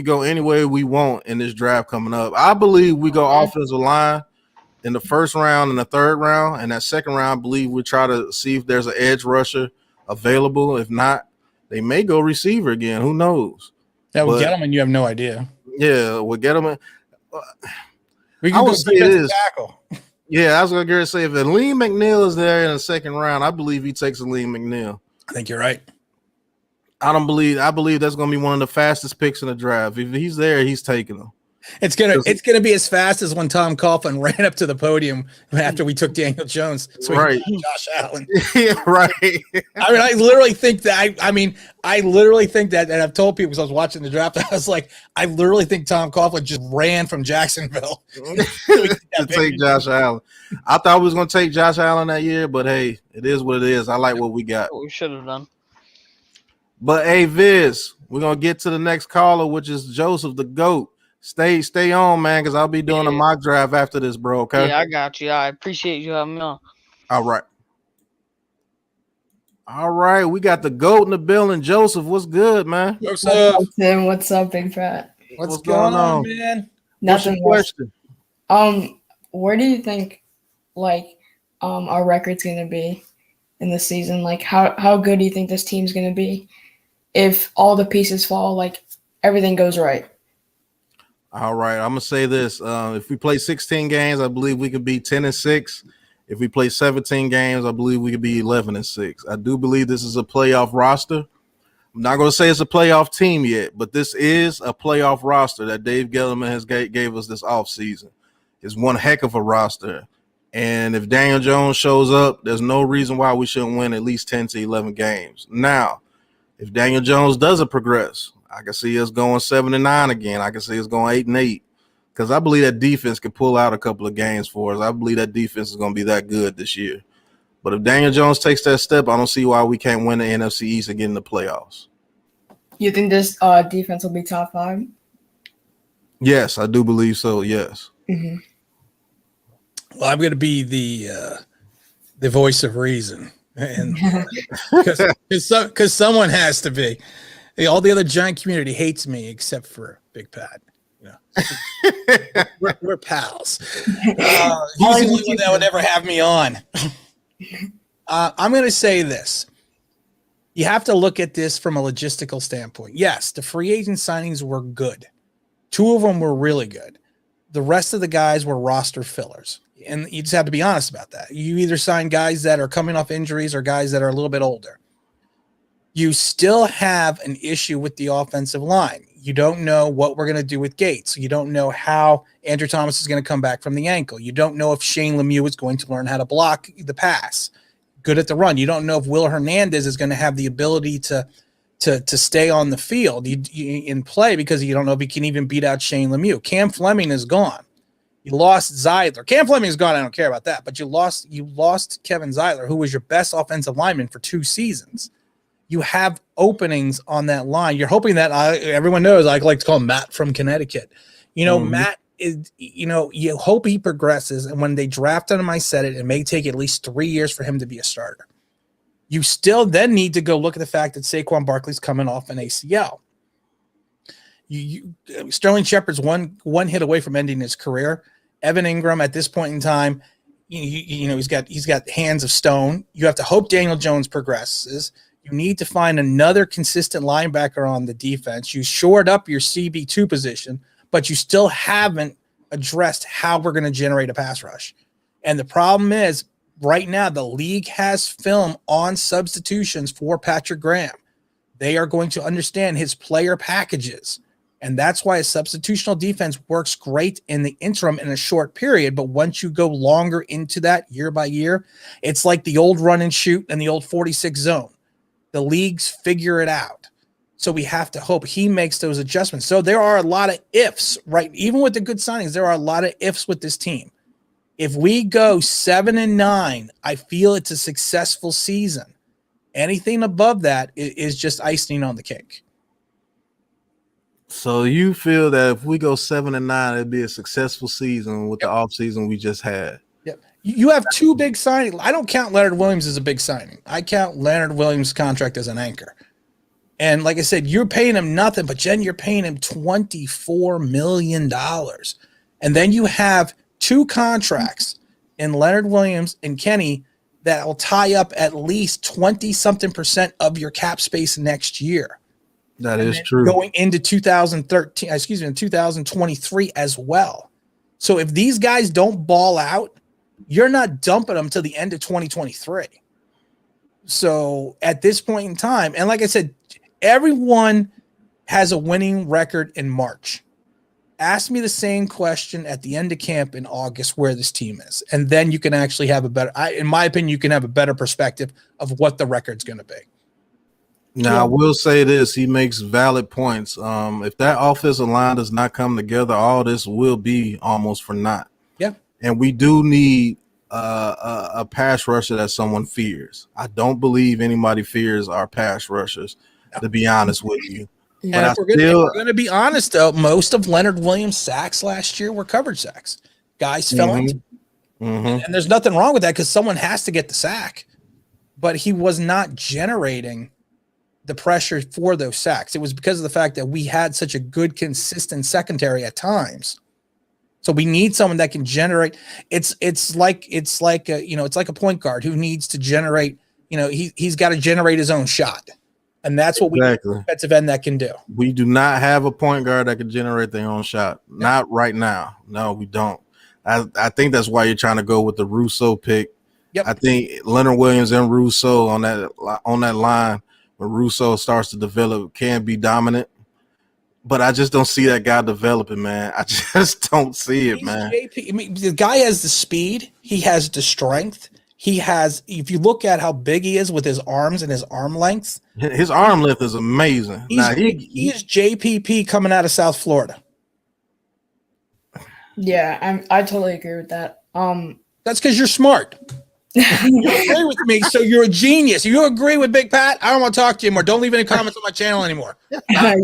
go any way we want in this draft coming up. I believe we go offensive line in the first round and the third round, and that second round, I believe we try to see if there's an edge rusher available. If not, they may go receiver again. Who knows? Yeah, we'll get him, and you have no idea. Yeah, we'll get him. We can go say this. Tackle. Yeah, I was going to say, if Aleem McNeil is there in the second round, I believe he takes Aleem McNeil. I think you're right. I believe that's going to be one of the fastest picks in the draft. If he's there, he's taking him. It's gonna be as fast as when Tom Coughlin ran up to the podium after we took Daniel Jones. So right, Josh Allen. Yeah, right. I mean, I literally think that. I literally think that, and I've told people because I was watching the draft. I was like, I literally think Tom Coughlin just ran from Jacksonville to take Josh Allen. I thought we was gonna take Josh Allen that year, but hey, it is what it is. I like what we got. What we should have done. But hey, Viz, we're gonna get to the next caller, which is Joseph the GOAT. Stay on, man, because I'll be doing a mock draft after this, bro. Okay. Yeah, I got you. I appreciate you having me on. All right. We got the GOAT in the building. Joseph, what's good, man? What's up, Tim? What's up, Big Fat? What's going on, man? Nothing. Question. Where do you think, our record's gonna be in the season? Like, how good do you think this team's gonna be if all the pieces fall, like everything goes right? All right, I'm gonna say this: if we play 16 games, I believe we could be 10-6. If we play 17 games, I believe we could be 11-6. I do believe this is a playoff roster. I'm not gonna say it's a playoff team yet, but this is a playoff roster that Dave Gettleman has gave us this offseason. It's one heck of a roster, and if Daniel Jones shows up, there's no reason why we shouldn't win at least 10 to 11 games. Now, if Daniel Jones doesn't progress, I can see us going 7-9 again. I can see us going 8-8, because I believe that defense can pull out a couple of games for us. I believe that defense is going to be that good this year. But if Daniel Jones takes that step, I don't see why we can't win the NFC East and get in the playoffs. You think this defense will be top 5? Yes, I do believe so. Yes. Mm-hmm. Well, I'm going to be the voice of reason, and because someone has to be. All the other Giant community hates me except for Big Pat. We're pals. He's the only one that would ever have me on. I'm going to say this. You have to look at this from a logistical standpoint. Yes, the free agent signings were good. 2 of them were really good. The rest of the guys were roster fillers. And you just have to be honest about that. You either sign guys that are coming off injuries or guys that are a little bit older. You still have an issue with the offensive line. You don't know what we're going to do with Gates. You don't know how Andrew Thomas is going to come back from the ankle. You don't know if Shane Lemieux is going to learn how to block the pass, good at the run. You don't know if Will Hernandez is going to have the ability to stay on the field in play, because you don't know if he can even beat out Shane Lemieux. Cam Fleming is gone. You lost Zeidler. Cam Fleming's gone. I don't care about that. But you lost Kevin Zeidler, who was your best offensive lineman for 2 seasons. You have openings on that line. You're hoping that everyone knows I like to call him Matt from Connecticut. Matt is, you hope he progresses. And when they drafted him, I said it may take at least 3 years for him to be a starter. You still then need to go look at the fact that Saquon Barkley's coming off an ACL. Sterling Shepard's one hit away from ending his career. Evan Ingram at this point in time, he's got hands of stone. You have to hope Daniel Jones progresses. You need to find another consistent linebacker on the defense. You shored up your CB2 position, but you still haven't addressed how we're going to generate a pass rush. And the problem is, right now, the league has film on substitutions for Patrick Graham. They are going to understand his player packages. And that's why a substitutional defense works great in the interim in a short period. But once you go longer into that year by year, it's like the old run and shoot and the old 46 zone. The leagues figure it out. So we have to hope he makes those adjustments. So there are a lot of ifs, right? Even with the good signings, there are a lot of ifs with this team. If we go 7-9, I feel it's a successful season. Anything above that is just icing on the cake. So you feel that if we go 7-9, it'd be a successful season with the offseason we just had? Yep. You have 2 big signings. I don't count Leonard Williams as a big signing. I count Leonard Williams' contract as an anchor. And like I said, you're paying him nothing, but Jen, you're paying him $24 million. And then you have 2 contracts in Leonard Williams and Kenny that will tie up at least 20-something% of your cap space next year. That is true. Going into 2023 as well. So if these guys don't ball out, you're not dumping them till the end of 2023. So at this point in time, and like I said, everyone has a winning record in March. Ask me the same question at the end of camp in August where this team is. And then you can actually have in my opinion, you can have a better perspective of what the record's going to be. Now, I will say this. He makes valid points. If that offensive line does not come together, all this will be almost for naught. Yeah. And we do need a pass rusher that someone fears. I don't believe anybody fears our pass rushers, to be honest with you. And if we're going to be honest, though, most of Leonard Williams' sacks last year were coverage sacks. Guys fell into and there's nothing wrong with that because someone has to get the sack. But he was not generating the pressure for those sacks. It was because of the fact that we had such a good, consistent secondary at times. So we need someone that can generate. It's like a point guard who needs to generate. He's got to generate his own shot, and that's what we need a defensive end that can do. We do not have a point guard that can generate their own shot. Not right now. No, we don't. I think that's why you're trying to go with the Russo pick. Yep. I think Leonard Williams and Russo on that line. When Russo starts to develop, can be dominant, but I just don't see that guy developing, man. I just don't see it, man. The guy has the speed. He has the strength. He has, if you look at how big he is with his arms and his arm length. His arm length is amazing. He is JPP coming out of South Florida. Yeah, I totally agree with that. That's because you're smart. You agree with me, so you're a genius. You agree with Big Pat? I don't want to talk to you anymore. Don't leave any comments on my channel anymore. I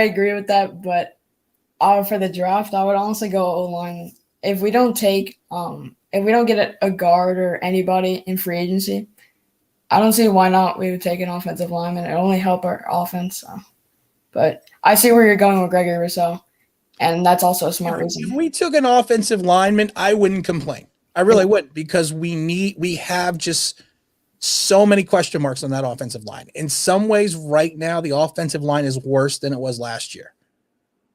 agree with that, but for the draft, I would honestly go O-line. If we don't get a guard or anybody in free agency, I don't see why not. We would take an offensive lineman. It only help our offense. But I see where you're going with Gregory Rousseau, and that's also a smart reason. If we took an offensive lineman, I wouldn't complain. I really wouldn't, because we have just so many question marks on that offensive line. In some ways, right now, the offensive line is worse than it was last year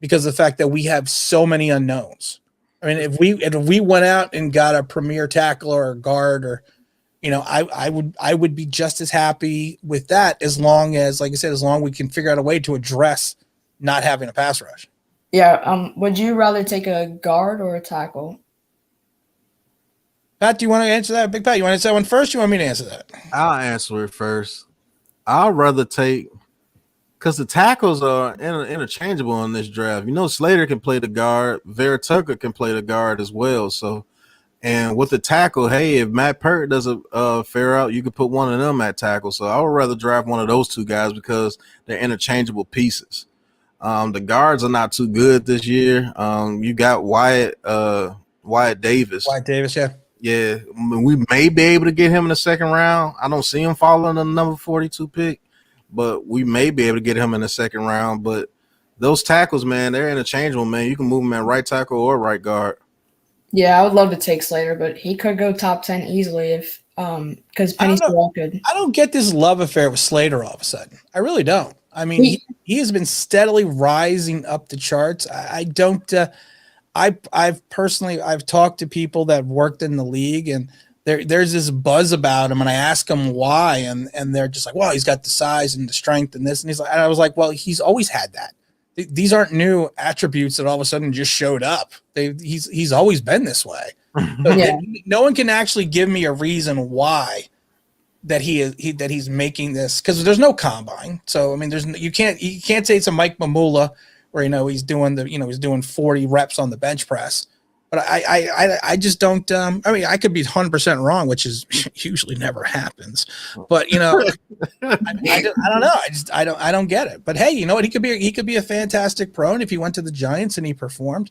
because of the fact that we have so many unknowns. I mean, if we went out and got a premier tackle or a guard, or I would be just as happy with that as long as, like I said, as long as we can figure out a way to address not having a pass rush. Yeah. Would you rather take a guard or a tackle? Pat, do you want to answer that? Big Pat, you want to answer that one first? Or you want me to answer that? I'll answer it first. I'd rather take because the tackles are interchangeable in this draft. You know, Slater can play the guard. Vera Tucker can play the guard as well. So, and with the tackle, hey, if Matt Pert doesn't fare out, you could put one of them at tackle. So I would rather draft one of those two guys because they're interchangeable pieces. The guards are not too good this year. You got Wyatt Davis. Wyatt Davis, yeah. Yeah, we may be able to get him in the second round. I don't see him falling on the number 42 pick, but we may be able to get him in the second round. But those tackles, man, they're interchangeable, man. You can move him at right tackle or right guard. Yeah, I would love to take Slater, but he could go top 10 easily if because Penny Sewell could. I don't get this love affair with Slater all of a sudden. I really don't. I mean, he has been steadily rising up the charts. I don't. I've personally talked to people that worked in the league, and there's this buzz about him, and I ask them why, and they're just like, well, he's got the size and the strength and this, and and I was like, well, he's always had that. These aren't new attributes that all of a sudden just showed up. He's always been this way. Yeah. No one can actually give me a reason why that he's making this, because there's no combine. So I mean, you can't say it's a Mike Mamula where he's doing 40 reps on the bench press. But I just don't. I mean, I could be 100% wrong, which is usually never happens. But I don't know. I don't get it. But hey, you know what? He could be a fantastic pro, and if he went to the Giants and he performed,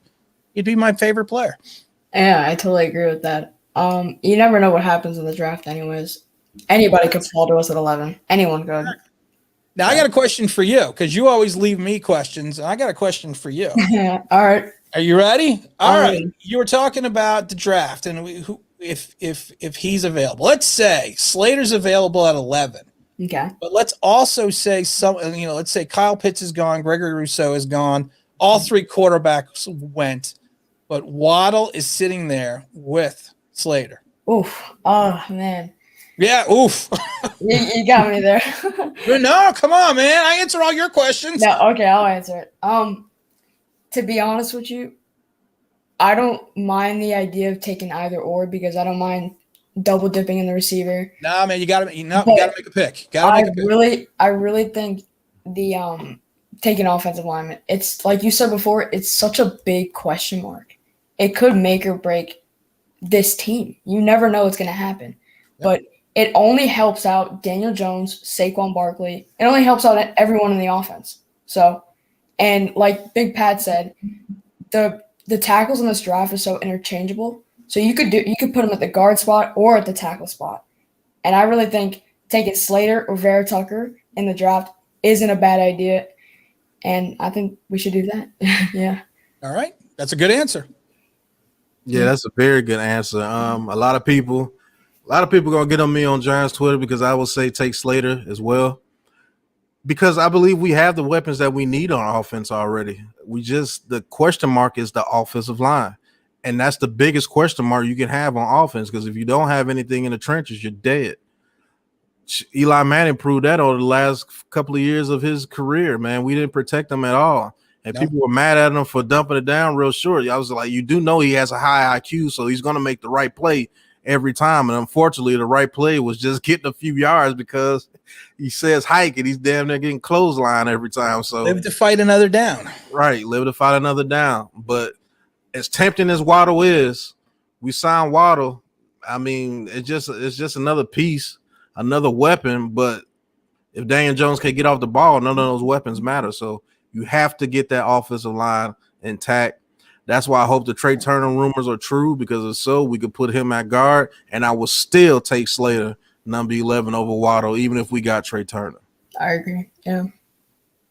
he'd be my favorite player. Yeah, I totally agree with that. You never know what happens in the draft, anyways. Anybody could fall to us at 11. Anyone could. Now I got a question for you, because you always leave me questions, and I got a question for you. All right. Are you ready? All right. You were talking about the draft, and if he's available. Let's say Slater's available at 11. Okay. But let's also say let's say Kyle Pitts is gone, Gregory Rousseau is gone, all three quarterbacks went, but Waddle is sitting there with Slater. Oof. Oh man. Yeah, oof. you got me there. No, come on, man. I answer all your questions. No, okay, I'll answer it. To be honest with you, I don't mind the idea of taking either or, because I don't mind double dipping in the receiver. Nah, man, you gotta make a pick. I really think the taking offensive lineman, it's like you said before, it's such a big question mark. It could make or break this team. You never know what's gonna happen. Yep. But it only helps out Daniel Jones, Saquon Barkley. It only helps out everyone in the offense. So, and like Big Pat said, the tackles in this draft are so interchangeable. So you could put them at the guard spot or at the tackle spot. And I really think taking Slater or Vera Tucker in the draft isn't a bad idea. And I think we should do that. Yeah. All right. That's a good answer. Yeah, that's a very good answer. A lot of people gonna get on me on Giants Twitter because I will say take Slater as well, because I believe we have the weapons that we need on offense already. The question mark is the offensive line, and that's the biggest question mark you can have on offense, because if you don't have anything in the trenches, you're dead. Eli Manning proved that over the last couple of years of his career, man. We didn't protect him at all. And people were mad at him for dumping it down real short. I was like, you do know he has a high IQ, so he's going to make the right play every time. And unfortunately, the right play was just getting a few yards because he says hike and he's damn near getting clothesline every time. So live to fight another down. Right, live to fight another down. But as tempting as Waddle is, we signed Waddle. I mean, it's just another piece, another weapon. But if Daniel Jones can't get off the ball, none of those weapons matter. So you have to get that offensive line intact. That's why I hope the Trey Turner rumors are true, because if so, we could put him at guard, and I would still take Slater, number 11, over Waddle, even if we got Trey Turner. I agree. Yeah.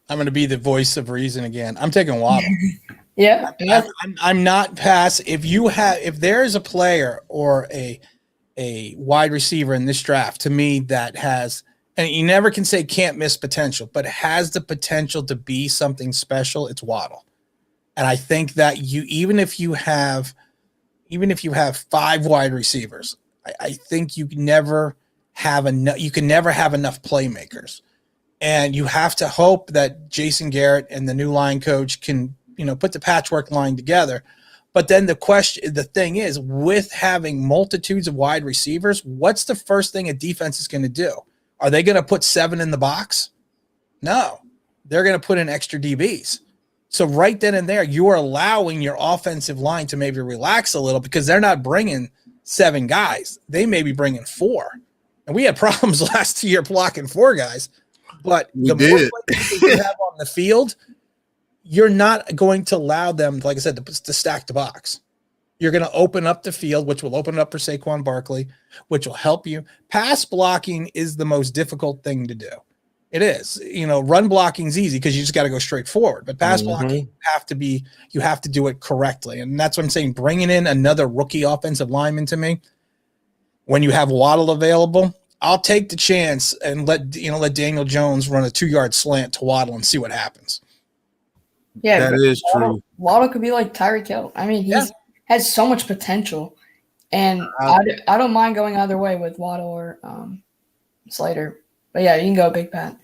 I'm going to be the voice of reason again. I'm taking Waddle. Yeah. I'm not pass. If there is a player or a wide receiver in this draft, to me, that has, and you never can say can't miss potential, but has the potential to be something special, it's Waddle. And I think that even if you have 5 wide receivers, I think you can never have enough playmakers. And you have to hope that Jason Garrett and the new line coach can, put the patchwork line together. But then the thing is, with having multitudes of wide receivers, what's the first thing a defense is going to do? Are they going to put 7 in the box? No. they're going to put in extra DBs. So right then and there, you are allowing your offensive line to maybe relax a little because they're not bringing 7 guys. They may be bringing 4. And we had problems last year blocking 4 guys. But the more players you have on the field, you're not going to allow them, like I said, to stack the box. You're going to open up the field, which will open it up for Saquon Barkley, which will help you. Pass blocking is the most difficult thing to do. It is. Run blocking is easy because you just got to go straight forward. But pass blocking, you have to do it correctly. And that's what I'm saying. Bringing in another rookie offensive lineman to me, when you have Waddle available, I'll take the chance and let Daniel Jones run a 2-yard slant to Waddle and see what happens. Yeah, that is true. Waddle could be like Tyreek Hill. I mean, has so much potential, and I don't mind going either way with Waddle or Slater. But yeah, you can go Big Pat.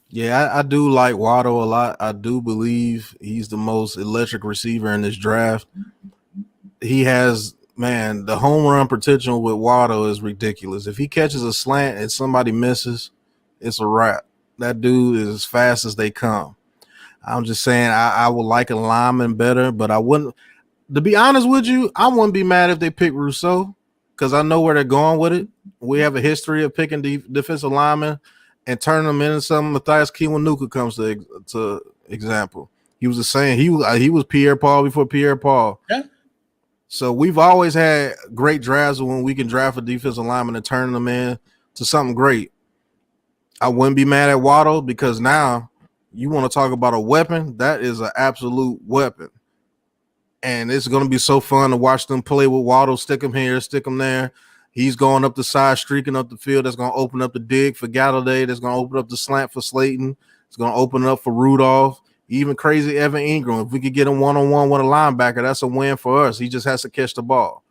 Yeah, I do like Waddle a lot. I do believe he's the most electric receiver in this draft. He has, the home run potential with Waddle is ridiculous. If he catches a slant and somebody misses, it's a wrap. That dude is as fast as they come. I'm just saying I would like a lineman better, but I wouldn't. To be honest with you, I wouldn't be mad if they pick Rousseau because I know where they're going with it. We have a history of picking defensive linemen and turning them into something. Matthias Kiwanuka comes to example. He was the same. He was Pierre Paul before Pierre Paul. Yeah. So we've always had great drafts when we can draft a defensive lineman and turn them in to something great. I wouldn't be mad at Waddle because now you want to talk about a weapon. That is an absolute weapon. And it's going to be so fun to watch them play with Waddle, stick him here, stick him there. He's going up the side, streaking up the field. That's going to open up the dig for Galladay. That's going to open up the slant for Slayton. It's going to open up for Rudolph. Even crazy Evan Ingram. If we could get him one-on-one with a linebacker, that's a win for us. He just has to catch the ball.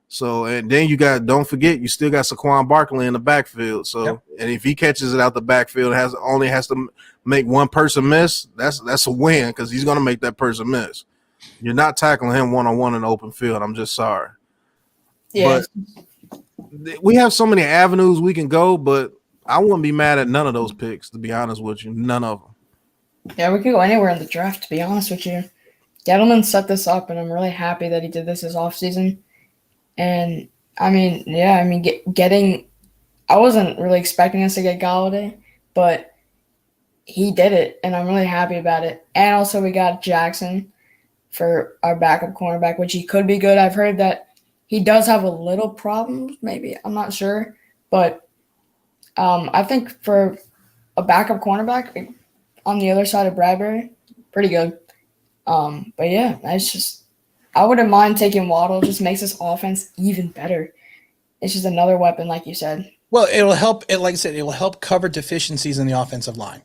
So, and then don't forget, you still got Saquon Barkley in the backfield. So, And if he catches it out the backfield, only has to make one person miss, that's a win because he's going to make that person miss. You're not tackling him one-on-one in the open field. I'm just sorry. Yeah. But we have so many avenues we can go, but I wouldn't be mad at none of those picks, to be honest with you. None of them. Yeah, we could go anywhere in the draft, to be honest with you. Gettleman set this up, and I'm really happy that he did this offseason. And, getting – I wasn't really expecting us to get Galladay, but he did it, and I'm really happy about it. And also we got Jackson for our backup cornerback, which he could be good. I've heard that he does have a little problems, maybe. I'm not sure. But I think for a backup cornerback on the other side of Bradbury, pretty good. But, yeah, I wouldn't mind taking Waddle. It just makes this offense even better. It's just another weapon, like you said. Well, it'll help. Like I said, it will help cover deficiencies in the offensive line.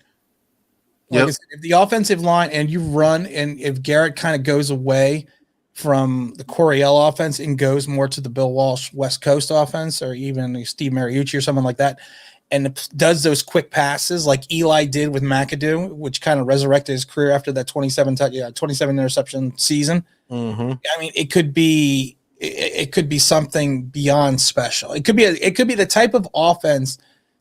Like I said, if the offensive line and you run, and if Garrett kind of goes away from the Coryell offense and goes more to the Bill Walsh West Coast offense, or even Steve Mariucci or someone like that, and does those quick passes like Eli did with McAdoo, which kind of resurrected his career after that 27 interception season. Mm-hmm. I mean, it could be something beyond special. It could be the type of offense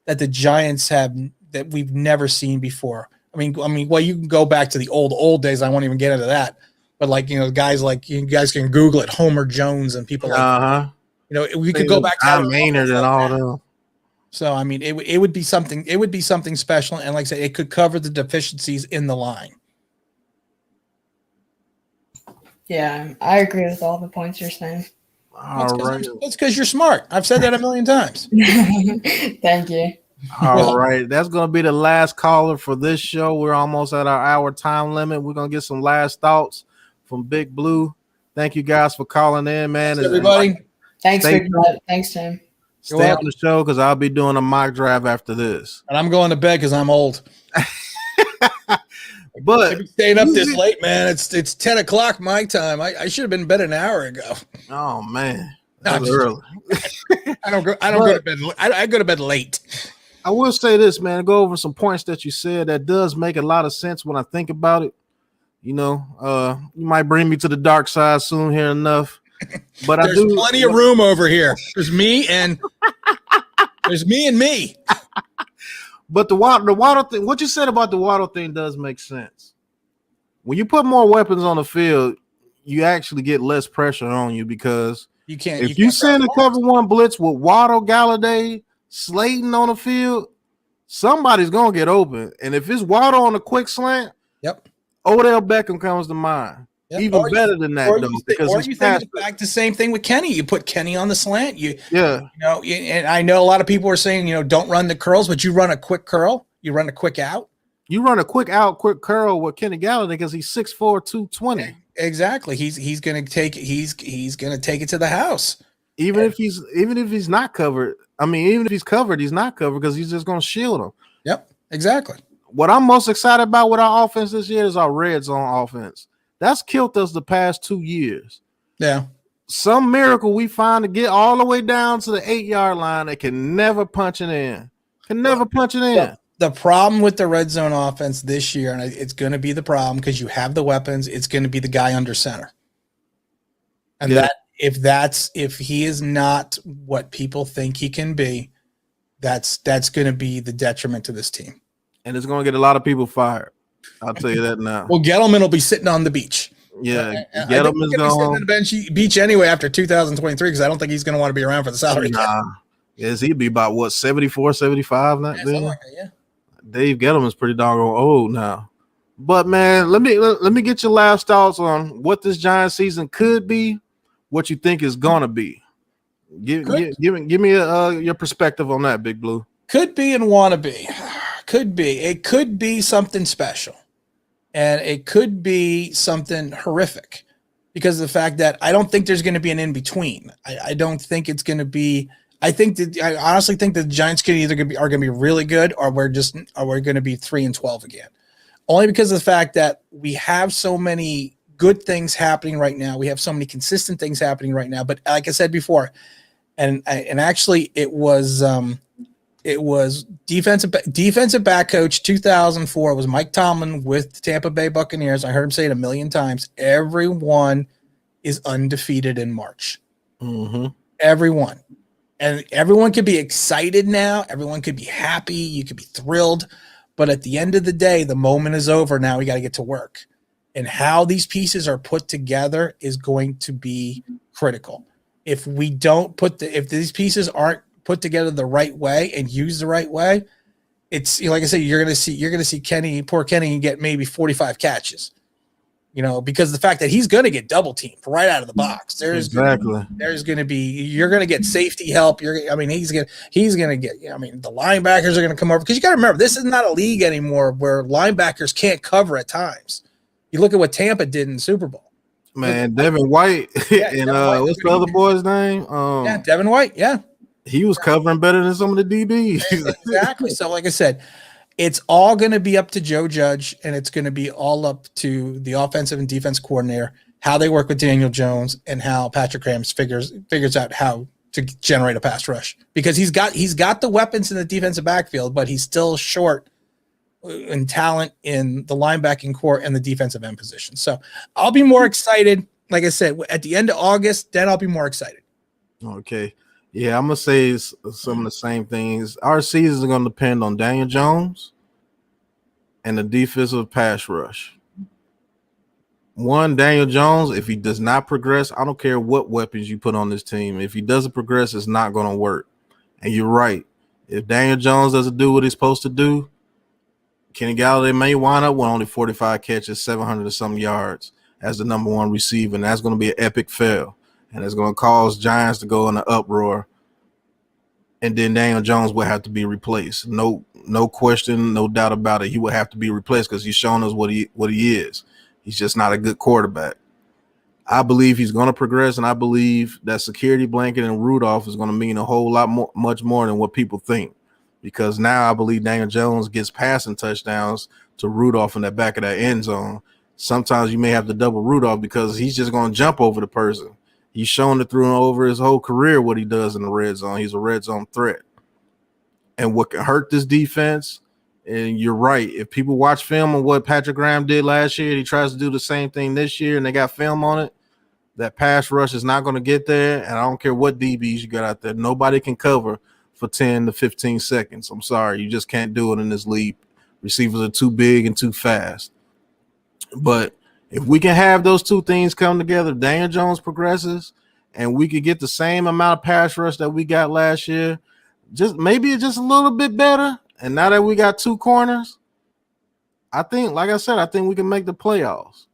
that the Giants have that we've never seen before. I mean, well, you can go back to the old days. I won't even get into that. But guys like you guys can Google it, Homer Jones and people like we could go back to Tom Maynard and all them. So I mean, it would be something. It would be something special, and like I said, it could cover the deficiencies in the line. Yeah, I agree with all the points you're saying. All right. That's because you're smart. I've said that a million times. Thank you. All right. That's going to be the last caller for this show. We're almost at our hour time limit. We're going to get some last thoughts from Big Blue. Thank you guys for calling in, man. Thanks, everybody. Thanks, Big Blue. Thanks, Tim. Stay on the show because I'll be doing a mock draft after this. And I'm going to bed because I'm old. But I'm staying up this late, man. It's 10 o'clock my time. I should have been in bed an hour ago. Oh man, that's early. I don't go to bed. I go to bed late. I will say this, man. Go over some points that you said that does make a lot of sense when I think about it. You might bring me to the dark side soon here enough. But there's plenty of room over here. There's me and me. But the Waddle thing, what you said about the Waddle thing does make sense. When you put more weapons on the field, you actually get less pressure on you because You can't. if you can't send a cross cover one blitz with Waddle, Galladay, Slayton on the field, somebody's gonna get open. And if it's Waddle on a quick slant, Yep. Odell Beckham comes to mind. Yep. Even better than that, though, because he's think faster. back the same thing with Kenny. You put Kenny on the slant. Yeah. And I know a lot of people are saying, don't run the curls, but you run a quick curl. You run a quick out. You run a quick out, quick curl with Kenny Galladay because he's 6'4", 220. Exactly. He's gonna take it to the house. Even if he's not covered. I mean, even if he's covered, he's not covered because he's just gonna shield him. Yep. Exactly. What I'm most excited about with our offense this year is our red zone offense. That's killed us the past 2 years. Yeah. Some miracle we find to get all the way down to the 8-yard line. They can never punch it in. The problem with the red zone offense this year, and it's going to be the problem because you have the weapons, it's going to be the guy under center. And if he is not what people think he can be, that's going to be the detriment to this team. And it's going to get a lot of people fired. I'll tell you that now. Well, Gettleman will be sitting on the beach. Yeah, Gettleman's going to be sitting on the beach anyway after 2023 because I don't think he's going to want to be around for the salary cap. Yes, he'd be about what 74, 75 now. Yeah, something like that, yeah. Dave Gettleman's pretty doggone old now. But man, let me get your last thoughts on what this Giants season could be, what you think is gonna be. Give me your perspective on that, Big Blue. Could be and wanna be. Could be. It could be something special. And it could be something horrific because of the fact that I don't think there's going to be an in-between. I don't think it's going to be – I honestly think the Giants are going to be really good or we're going to be 3-12 again. Only because of the fact that we have so many good things happening right now. We have so many consistent things happening right now. But like I said before, and actually it was defensive back coach 2004 was Mike Tomlin with the Tampa Bay Buccaneers. I heard him say it a million times. Everyone is undefeated in March. Mm-hmm. Everyone. And everyone could be excited now. Everyone could be happy. You could be thrilled. But at the end of the day, the moment is over. Now we got to get to work. And how these pieces are put together is going to be critical. If these pieces aren't put together the right way and used the right way, it's like I said, you're gonna see poor Kenny get maybe 45 catches. Because the fact that he's gonna get double teamed right out of the box. You're gonna get safety help. He's gonna get. The linebackers are gonna come over because you got to remember this is not a league anymore where linebackers can't cover at times. You look at what Tampa did in the Super Bowl. Man, Devin White and what's the other boy's name? Devin White. Yeah. He was covering better than some of the DBs. Exactly. So, like I said, it's all going to be up to Joe Judge, and it's going to be all up to the offensive and defense coordinator, how they work with Daniel Jones, and how Patrick Grahams figures out how to generate a pass rush. Because he's got the weapons in the defensive backfield, but he's still short in talent in the linebacking core and the defensive end position. So I'll be more excited. Like I said, at the end of August, then I'll be more excited. Okay. Yeah, I'm going to say some of the same things. Our season is going to depend on Daniel Jones and the defensive pass rush. One, Daniel Jones, if he does not progress, I don't care what weapons you put on this team. If he doesn't progress, it's not going to work. And you're right. If Daniel Jones doesn't do what he's supposed to do, Kenny Galladay may wind up with only 45 catches, 700 or some yards as the number one receiver, and that's going to be an epic fail. And it's going to cause Giants to go in an uproar. And then Daniel Jones will have to be replaced. No question, no doubt about it. He will have to be replaced because he's shown us what he is. He's just not a good quarterback. I believe he's going to progress, and I believe that security blanket and Rudolph is going to mean a whole lot much more than what people think. Because now I believe Daniel Jones gets passing touchdowns to Rudolph in the back of that end zone. Sometimes you may have to double Rudolph because he's just going to jump over the person. He's shown it through and over his whole career what he does in the red zone. He's a red zone threat. And what can hurt this defense, and you're right, if people watch film on what Patrick Graham did last year, he tries to do the same thing this year, and they got film on it, that pass rush is not going to get there, and I don't care what DBs you got out there. Nobody can cover for 10 to 15 seconds. I'm sorry. You just can't do it in this league. Receivers are too big and too fast. But if we can have those two things come together, Daniel Jones progresses, and we could get the same amount of pass rush that we got last year, just maybe it's just a little bit better. And now that we got two corners, I think, like I said, I think we can make the playoffs.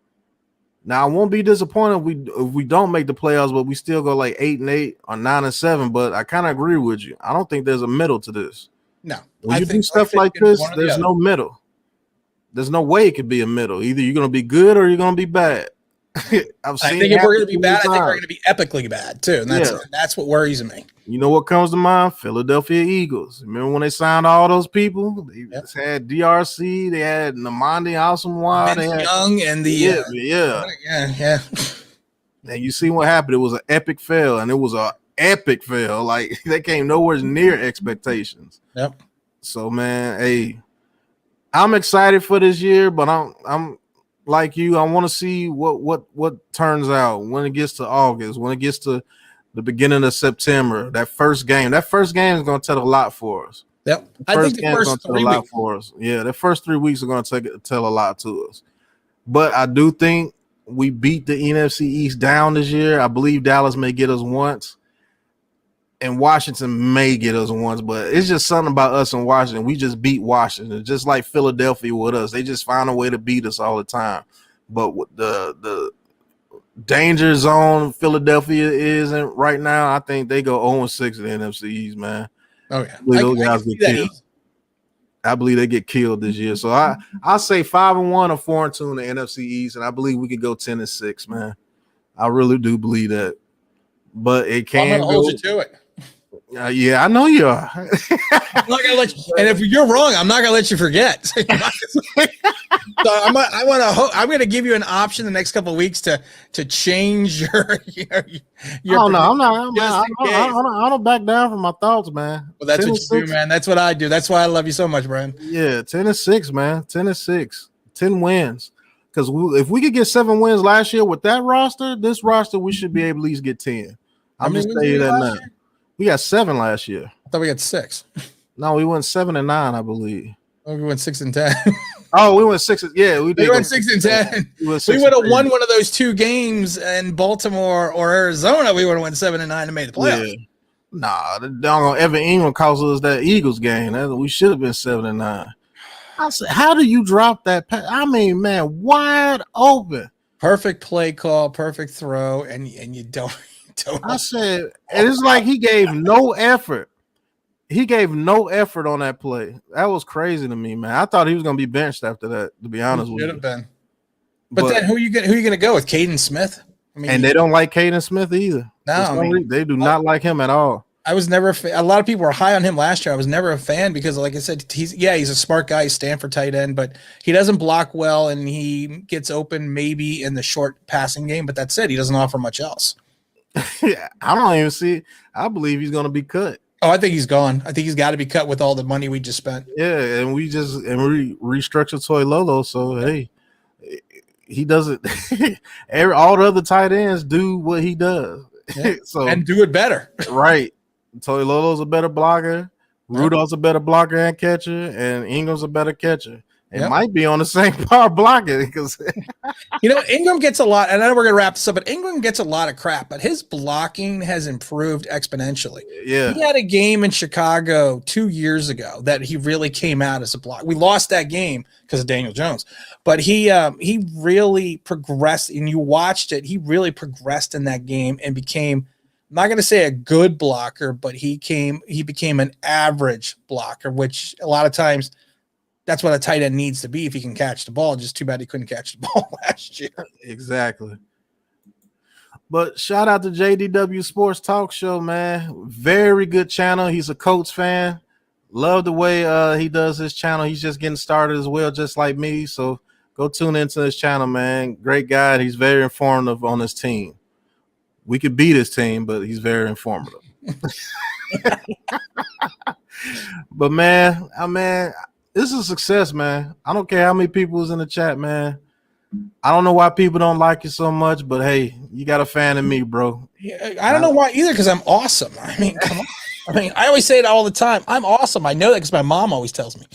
Now, I won't be disappointed if we don't make the playoffs, but we still go like 8-8 or 9-7. But I kind of agree with you. I don't think there's a middle to this. No, when you do stuff like this, there's no middle. There's no way it could be a middle. Either you're going to be good or you're going to be bad. I think if we're going to be bad, I think we're going to be epically bad too, and that's what worries me. You know what comes to mind? Philadelphia Eagles. Remember when they signed all those people? They had DRC, they had Namandi Asamoah, they had Young, and the yeah. And you see what happened? It was an epic fail, and it was an epic fail. Like they came nowhere near expectations. Yep. So man, hey, I'm excited for this year, but I'm like you. I want to see what turns out when it gets to August, when it gets to the beginning of September. That first game is going to tell a lot for us. Yep. I think the first 3 weeks for us. Yeah, the first 3 weeks are going to tell a lot to us. But I do think we beat the NFC East down this year. I believe Dallas may get us once, and Washington may get us once. But it's just something about us in Washington. We just beat Washington, just like Philadelphia with us. They just find a way to beat us all the time. But with the danger zone Philadelphia is in right now, I think they go 0-6 in the NFC East, man. Oh yeah, those guys get killed. I believe they get killed this year. So I'll say 5-1 or 4-2 in the NFC East, and I believe we could go 10-6, man. I really do believe that. But it can. I'm gonna hold you to it. Yeah, I know you are. I'm not gonna let you, and if you're wrong, I'm not gonna let you forget. So I'm gonna give you an option the next couple of weeks to change your. Oh no, I'm not. I don't back down from my thoughts, man. Well, that's what you do, man. That's what I do. That's why I love you so much, Brian. Yeah, 10-6, man. 10-6, 10 wins. Because if we could get 7 wins last year with that roster, this roster we should be able to at least get 10. I'm just telling you that now. We got 7 last year. I thought we had 6. No, we went 7-9, I believe. Oh, we went 6-10. Oh, we went 6. Yeah, we went 6-10. We would have won one of those 2 games in Baltimore or Arizona. We would have won 7-9 and made the playoffs. Yeah. Nah, the doggone Evan Ingram cost us that Eagles game. We should have been 7-9. I said, how do you drop that pass? I mean, man, wide open. Perfect play call, perfect throw, and you don't. I said, and it's like he gave no effort. He gave no effort on that play. That was crazy to me, man. I thought he was going to be benched after that, to be honest with you. Should have been. But then who are you going to go with? Caden Smith? I mean, and they don't like Caden Smith either. No, they do not like him at all. I was never a lot of people were high on him last year. I was never a fan because, like I said, he's a smart guy, Stanford tight end, but he doesn't block well and he gets open maybe in the short passing game. But that's it. He doesn't offer much else. Yeah, I don't even see. I believe he's going to be cut. Oh, I think he's gone. I think he's got to be cut with all the money we just spent. Yeah, and we restructured Toy Lolo. So hey, he doesn't. All the other tight ends do what he does. Yeah. So and do it better. Right. Toy Lolo's a better blocker. Rudolph's a better blocker and catcher, and Ingram's a better catcher. It might be on the same par blocking because Ingram gets a lot, and I know we're gonna wrap this up, but Ingram gets a lot of crap, but his blocking has improved exponentially. Yeah. He had a game in Chicago 2 years ago that he really came out as a block. We lost that game because of Daniel Jones, but he really progressed, and you watched it. He really progressed in that game and became, I'm not going to say a good blocker, but he became an average blocker, which a lot of times that's what a tight end needs to be if he can catch the ball. Just too bad he couldn't catch the ball last year. Exactly. But shout out to JDW Sports Talk Show, man. Very good channel. He's a Colts fan. Love the way he does his channel. He's just getting started as well, just like me. So go tune into his channel, man. Great guy. He's very informative on his team. We could beat his team, but he's very informative. But man, this is a success, man. I don't care how many people is in the chat, man. I don't know why people don't like you so much, but hey, you got a fan in me, bro. Yeah, I don't know why either, because I'm awesome. I mean, come on. I mean, I always say it all the time. I'm awesome. I know that because my mom always tells me.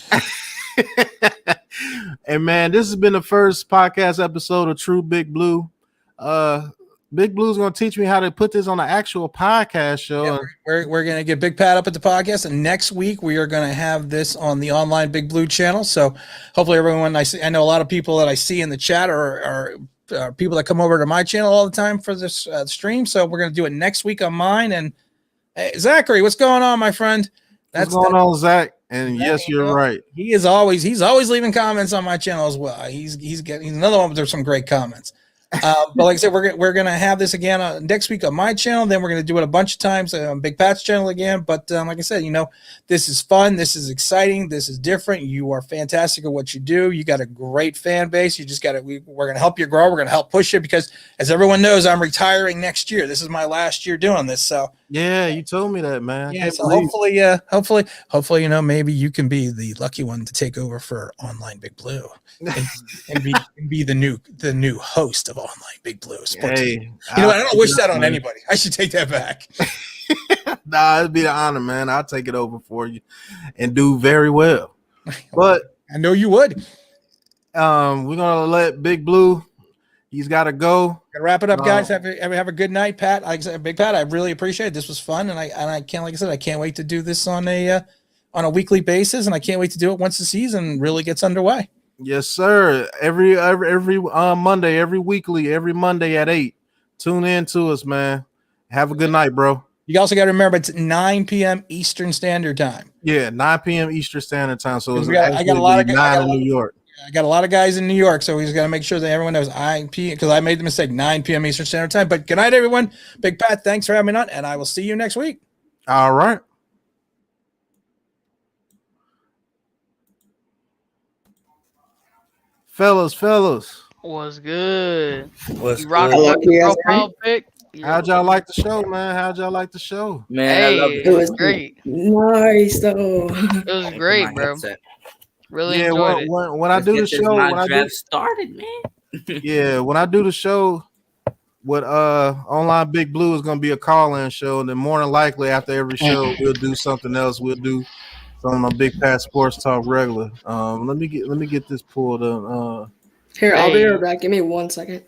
And man, this has been the first podcast episode of True Big Blue. Big Blue's gonna teach me how to put this on an actual podcast show. Yeah, we're gonna get Big Pat up at the podcast, and next week we are gonna have this on the Online Big Blue channel. So hopefully everyone I know a lot of people that I see in the chat are people that come over to my channel all the time for this stream. So we're gonna do it next week on mine. And hey, Zachary, what's going on, my friend? What's going on, Zach? And yes, you're right. He's always leaving comments on my channel as well. He's another one. There's some great comments. But like I said, we're gonna have this again next week on my channel. Then we're gonna do it a bunch of times on Big Pat's channel again. But like I said, this is fun. This is exciting. This is different. You are fantastic at what you do. You got a great fan base. You just we're gonna help you grow. We're gonna help push it because, as everyone knows, I'm retiring next year. This is my last year doing this. So yeah, you told me that, man. Yeah, so hopefully, maybe you can be the lucky one to take over for Online Big Blue and be the new host of Online Big Blue Sports. Hey, I don't wish that on anybody. I should take that back. Nah, it'd be an honor, man. I'll take it over for you and do very well. But I know you would. We're gonna let Big Blue. He's got to go. Gotta wrap it up, guys. Have a good night, Pat. Like I said, Big Pat, I really appreciate it. This was fun, and I can't, like I said, I can't wait to do this on a weekly basis, and I can't wait to do it once the season really gets underway. Yes, sir. Every Monday, every Monday at 8. Tune in to us, man. Have a good night, bro. You also got to remember it's 9 p.m. Eastern Standard Time. Yeah, 9 p.m. Eastern Standard Time. So I got a lot of guys in New York. I got a lot of guys in New York, so he's got to make sure that everyone knows because I made the mistake 9 p.m. Eastern Standard Time. But good night, everyone. Big Pat, thanks for having me on, and I will see you next week. All right. Fellas. Was good. What's You rocking good? with the profile pic? How'd y'all like the show, man? Man, Hey, I love It was great. nice though. It was great, bro. Really Yeah, enjoyed it. when I do the show, when I do started, man. yeah, when I do the show, what Online Big Blue is gonna be a call-in show, and then more than likely after every show we'll do something else. We'll do something on Big Pat Sports Talk regular. Let me get this pulled up. Here, I'll be right back. Give me 1 second.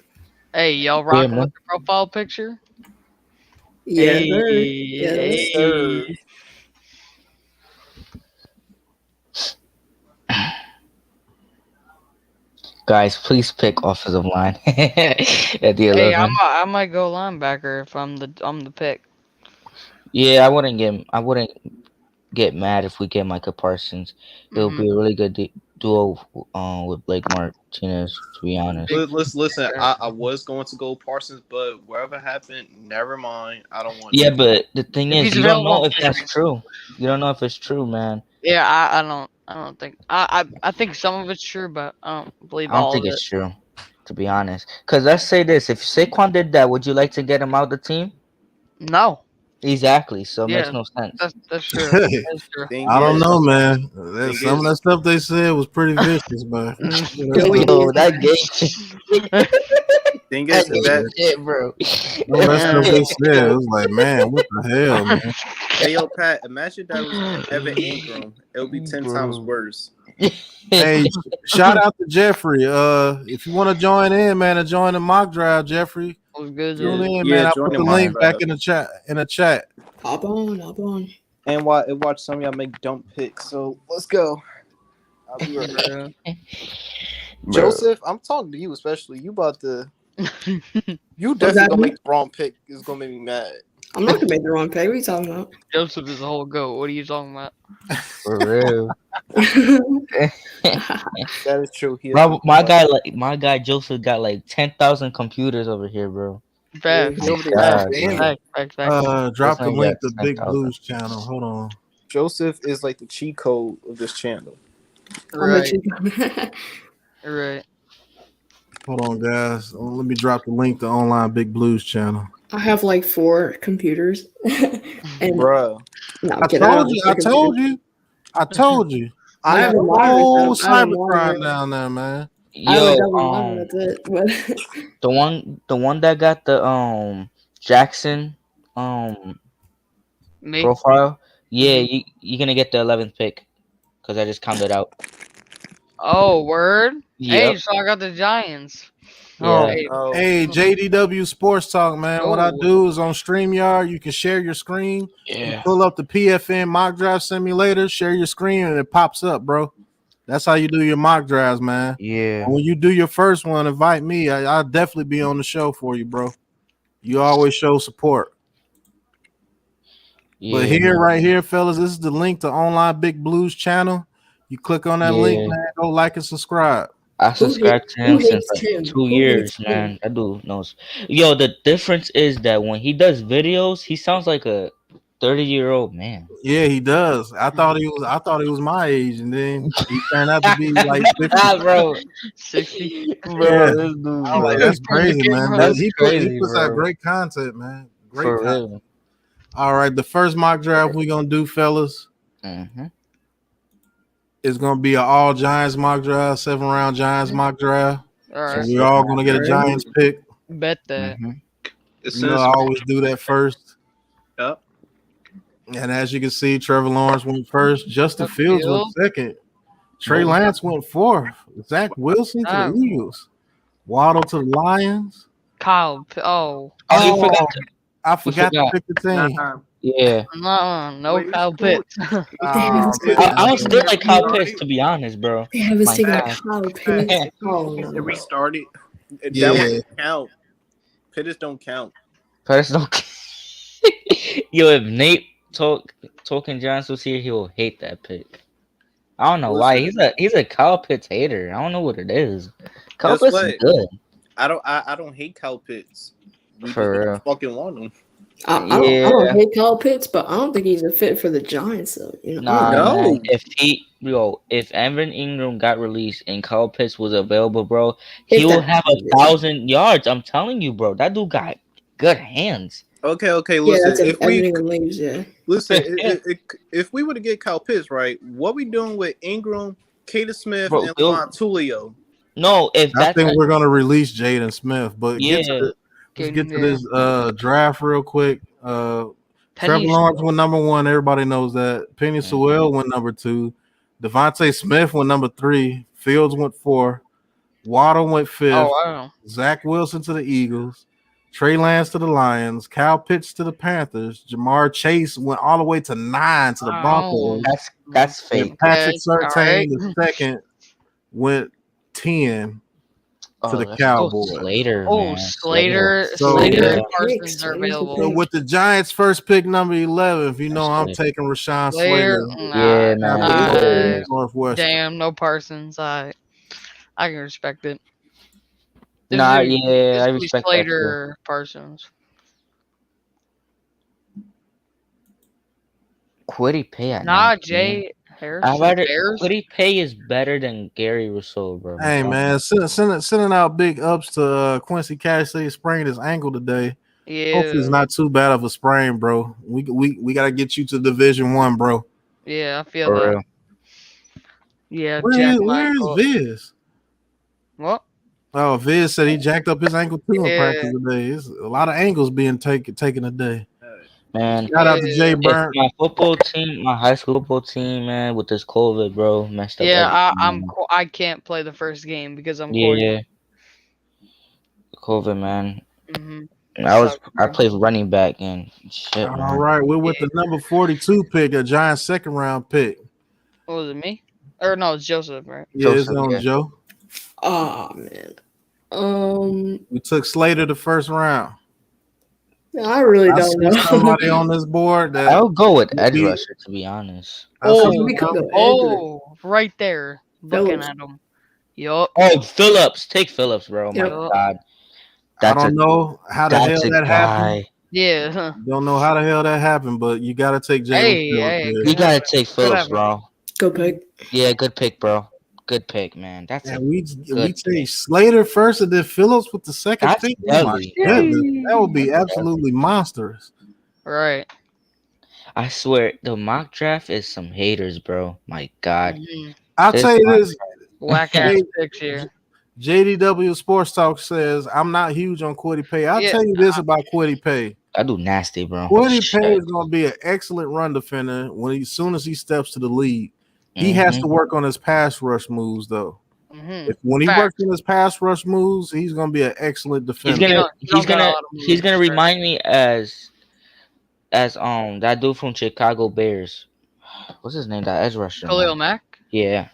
Hey, y'all rocking man. with the profile picture? Yeah, Hey, sir. hey. Guys, please pick offensive line at the 11. Hey, I might go linebacker if I'm the pick. Yeah, I wouldn't get mad if we get Micah Parsons. It'll be a really good duo with Blake Martinez, to be honest. Listen, I was going to go Parsons, but wherever happened, never mind. I don't want. Yeah, but the thing If is, he's you don't available, know if that's true. You don't know if it's true, man. Yeah, I don't think I think some of it's true, but I don't believe I don't all think of it's it. true, to be honest. Because let's say this: if Saquon did that, would you like to get him out the team? No, Exactly. So it Yeah, makes no sense. that's true. That's true. Thing I don't is- know, man. thing Some of is- that stuff they said was pretty vicious, man. Yo, that game. Thing is that shit, bro. Some of that stuff they said, it was like, man, what the hell, man? hey yo Pat, imagine that was Evan Ingram. It would be 10 times worse. Hey, shout out to Jeffrey. If you want to join in, man, and join the mock drive, Jeffrey, Was good. tune in, Yeah, man. I join put the the mock link drive. back in the chat. Hop on. And watch some of y'all make dumb picks. So let's go. I'll be right back. Joseph, I'm talking to you especially. You about to you definitely that gonna me? make the wrong pick. It's gonna make me mad. I'm not gonna make the wrong pick. What are you talking about? Joseph is a whole goat. What are you talking about? For real. That is true. He is Bro, my guy Joseph got like 10,000 computers over here, bro. Facts. He's over there God, spamming. Facts. Drop the This link one to got Big 10,000. Blues channel. Hold on. Joseph is like the cheat code of this channel. Right. Hold on, guys. Let me drop the link to Online Big Blues channel. I have like 4 computers. And Bruh. no, I'm I kidding. told you. I told you. I have a whole monitor. I have a cybercrime monitor. down there, man. I have a Yo, double monitor. That's it. But the one that got the Jackson Me? profile, Yeah, you're gonna get the 11th pick because I just counted out. Oh, word. Hey, Yep. so I got the Giants. Oh, Yeah. Hey, hey, JDW Sports Talk, man. What I oh, do is on StreamYard, you can share your screen. You Yeah. pull up the PFN mock draft simulator, share your screen, and it pops up, bro. That's how you do your mock drafts, man. Yeah. And when you do your first one, invite me. I'll definitely be on the show for you, bro. You always show support. But Yeah. here, right here, fellas, this is the link to Online Big Blues channel. You click on that link, Yeah. man. Go like and subscribe. I Who subscribed to who him since hates like Tim? 2 Who hates years, Tim? man. That dude knows. Yo, the difference is that when he does videos, he sounds like a 30-year-old man. Yeah, he does. I thought he was my age, and then he turned out to be like 50. Bro. 60. Bro, Yeah. this dude, I'm like, bro. that's Turn the crazy, man. camera But That's he crazy, puts out bro. great content, man. Great For content. real. All right, the first mock draft we gonna do, fellas, Mm-hmm. is gonna be an all Giants mock draft, 7-round Giants mock draft. All So right. we're all gonna get a Giants pick. Bet that. Mm-hmm. As You soon know, as I always do that first. Yep. And as you can see, Trevor Lawrence went first. Justin Fields went second. Trey Lance went fourth. Zach Wilson to the Oh. Eagles. Waddle to the Lions. Kyle. Oh. Oh, you forgot. I forgot to pick the team. Yeah. No Wait, Kyle who's Pitts. Oh, I was still like Kyle Sorry. Pitts, to be honest, bro. They have us My taking a God. Kyle Pitts. Oh It no. restarted. Yeah. That one don't count. Pittis don't count. Pitts don't. Yo, if Nate talking Giants was here, he will hate that pick. I don't know why. He's a Kyle Pitts hater. I don't know what it is. Kyle Guess Pitts what? is good. I don't hate Kyle Pitts. We For just real. don't fucking want him. I don't hate Kyle Pitts, but I don't think he's a fit for the Giants though. You know? Nah, No. man. If Evan Ingram got released and Kyle Pitts was available, bro, he If will that have happens. 1,000 yards. I'm telling you, bro. That dude got good hands. Okay. Yeah, Listen, that's if everything leaves. Yeah. listen, if we were to get Kyle Pitts right, what we doing with Ingram, Kaden Smith, Bro, and Levon Tulio? No, if I that's think we're gonna release Jaden Smith, but let's get to this draft real quick. Trevor Penny Lawrence went number 1. Everybody knows that. Penny Sewell went number 2. Devontae Smith went number 3. Fields went 4. Waddle went 5th. Oh, wow. Zach Wilson to the Eagles. Trey Lance to the Lions. Kyle Pitts to the Panthers. Jamar Chase went all the way to 9 to the Broncos. That's fake. And Patrick Okay, all Surtain, right. the second, went 10 to the let's go Cowboys. Slater, Oh, man. Slater So- and Yeah. Parsons are So available. So with the Giants' first pick, number 11, you know I'm Slater. taking Rashawn Slater. Slater. Yeah, Nah, man. Northwestern. damn, no Parsons. I can respect it. Nah, This is- yeah, this I is respect that Slater Parsons. Quiddy Pay at Nah, 19. Jay Harris. I rather Bears? Quiddy Pay is better than Gary Rousseau, bro. Hey man, sending out big ups to Quincy Cassidy. Sprained his ankle today. Yeah. Hopefully it's not too bad of a sprain, bro. We gotta get you to Division 1, bro. Yeah, I feel For that. real. Yeah, Where Jack is Michael. Viz? What? Oh, Viz said he jacked up his ankle too in Yeah. practice today. It's a lot of angles being taken today. Man, Shout out to Jay if Burnt. my football team, my high school football team, man, with this COVID, bro, messed up. Yeah, everything, I can't play the first game because I'm man. quarantined. Yeah, COVID, man. Mhm. I played running back and shit, All man. right, we're with the number 42 pick, a Giants second round pick. What was it, me? Or no, it's Joseph, right? Yeah, it's Joseph, on yeah. Joe. Oh man. We took Slater the first round. I really I don't see know. somebody on this board that I would go with edge Maybe- rusher, to be honest. I see we could go Oh, right there. Looking Phillips. at him. Yup. Oh, Phillips, take Phillips, bro. My Yep. God, I don't know how the hell that's a that happened. guy. Yeah. Don't know how the hell that happened, but you got to take Jalen Hey, Fields hey. there. You gotta take Phillips, happen. bro. Go pick. Yeah, good pick, bro. Good pick, man. That's And a we good take Slater first and then Phillips with the second That's pick. Oh my deadly. goodness, that would be absolutely monstrous. Right. I swear, the mock draft is some haters, bro. My God. Mhm. I'll This tell you mock this: Whack ass picks here. JDW Sports Talk says I'm not huge on Quiddy Pay. I'll Yeah, tell you this about Quiddy Pay: That dude nasty, bro. Woody Pay Shit. is going to be an excellent run defender as soon as he steps to the league. He Mm-hmm. has to work on his pass rush moves, though. When he works on his pass rush moves, he's going to be an excellent defender. He's gonna remind me as that dude from Chicago Bears. What's his name? That edge rusher. Khalil Mack. Yeah.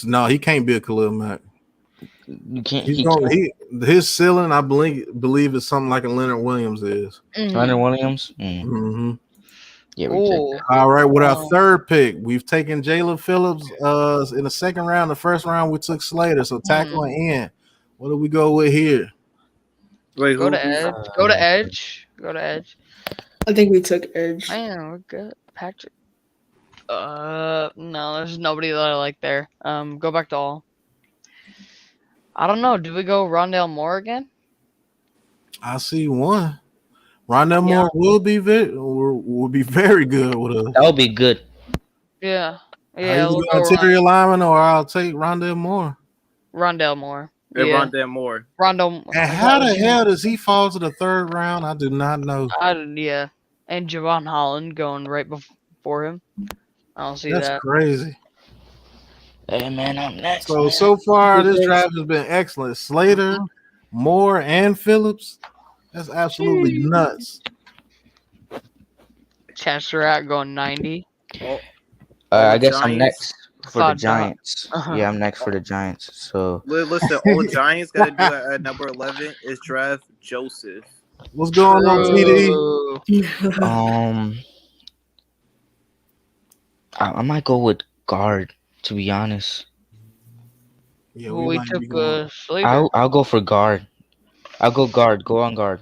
No, he can't be a Khalil Mack. You can't. His ceiling, I believe, is something like a Leonard Williams is. Leonard Williams. Mm-hmm. Yeah. All right. With our third pick, we've taken Jalen Phillips. In the second round, the first round we took Slater. So tackle and end. What do we go with here? Wait, Go to Edge. Go to Edge. Go to Edge. I think we took Edge. Man, we're good. Patrick. No, there's nobody that I like there. Go back to all. I don't know. Do we go Rondale Moore again? I see one. Rondale Moore will be very good with us. That would be good. Yeah. Yeah. Interior lineman, or I'll take Rondale Moore. Rondale Moore. Yeah. Rondale Moore. And how the hell does he fall to the third round? I do not know. Yeah. And Javon Holland going right before him. I don't see that. That's crazy. Hey man, I'm next. So far this draft has been excellent. Slater, Moore, and Phillips. That's absolutely nuts. Chesterat going 90. I guess I'm next for the Giants. Yeah, I'm next for the Giants. So listen, all the Giants got to do at number 11 is draft Joseph. What's going on, TD? I might go with guard, to be honest. Yeah, we took Slater. I'll go for guard. I'll go guard. Go on guard.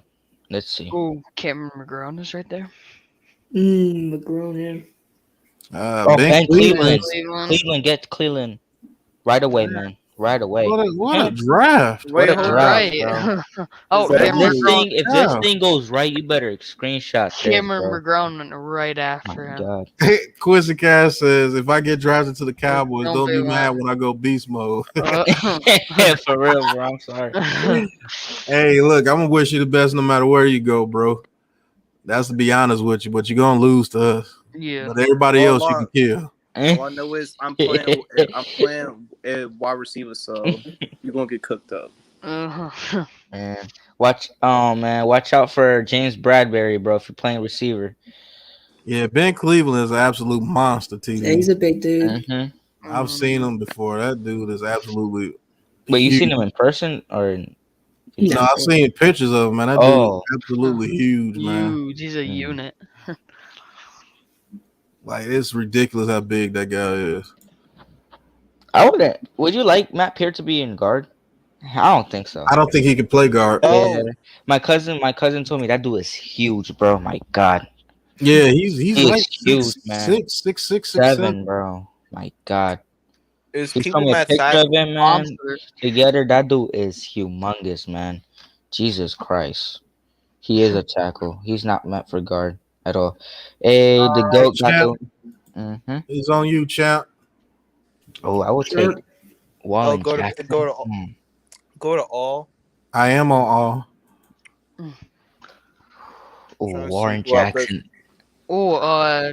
Let's see. Oh, Cameron McGrone is right there. McGrone, yeah. Ben Cleveland. Cleveland, get Cleveland right away, man. Right away. What a draft! What a draft, bro. If this thing goes right, you better screenshot Cameron McGrone right after him. God. Quizzy Cass says, if I get drafted to the Cowboys, don't be mad when I go beast mode. Yeah, for real, bro. I'm sorry. Hey, look, I'm gonna wish you the best no matter where you go, bro. That's to be honest with you, but you're gonna lose to us. Yeah. But everybody else you can kill. All I know is I'm playing wide receiver, so you're gonna get cooked up. Man, watch out for James Bradbury, bro. If you're playing receiver. Yeah, Ben Cleveland is an absolute monster, TD. Yeah, he's a big dude. I've seen him before. That dude is absolutely. Wait, you seen him in person or? No, I've seen pictures of him, man. That dude is absolutely huge, man. He's a unit. Like, it's ridiculous how big that guy is. Would you like Matt Peart to be in guard? I don't think so. I don't think he can play guard. Yeah. My cousin told me that dude is huge, bro. My God. Yeah, he's like huge, man. 6'7", bro. My God. Is he people told me a picture of him, man. Together, that dude is humongous, man. Jesus Christ. He is a tackle. He's not meant for guard at all. Hey, the GOAT got the... He's on you, champ. Oh, I would take Warren go Jackson. Go to all. I am on all. Oh, Warren Jackson. Oh,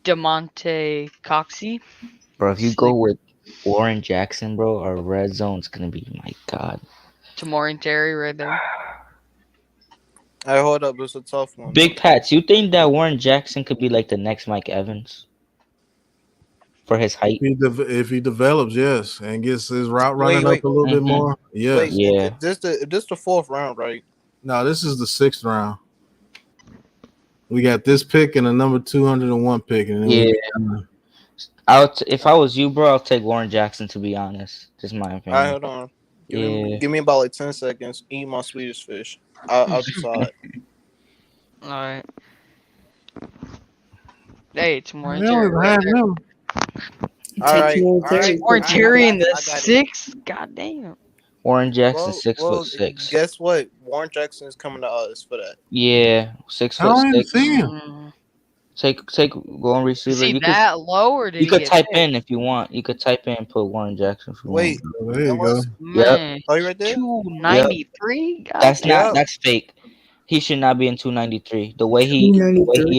DeMonte Coxey. Bro, if you go with Warren Jackson, bro, our red zone's gonna be, my God. Tamori Terry right there. Hey, hold up, it's a tough one. Big Pats, you think that Warren Jackson could be like the next Mike Evans for his height? If he develops, yes, and gets his route running up a little bit more, yes. Yeah. This the fourth round, right? No, this is the sixth round. We got this pick and a number 201 pick. And if I was you, bro, I'll take Warren Jackson, to be honest. Just my opinion. All right, hold on. Give me about like 10 seconds. Eat my Swedish fish. I'll decide. All right. Hey, Tamori Terry. All right. Tamori Terry in the sixth? God damn. Warren Jackson, 6'6". Guess what? Warren Jackson is coming to us for that. Yeah, 6'6". I don't even see him. Go on receiver. Is he that low, or did you could type picked? in if you want. You could type in and put Warren Jackson. Wait, there you go. Man, are you right there? 293. Yep. That's fake. He should not be in 293. The way he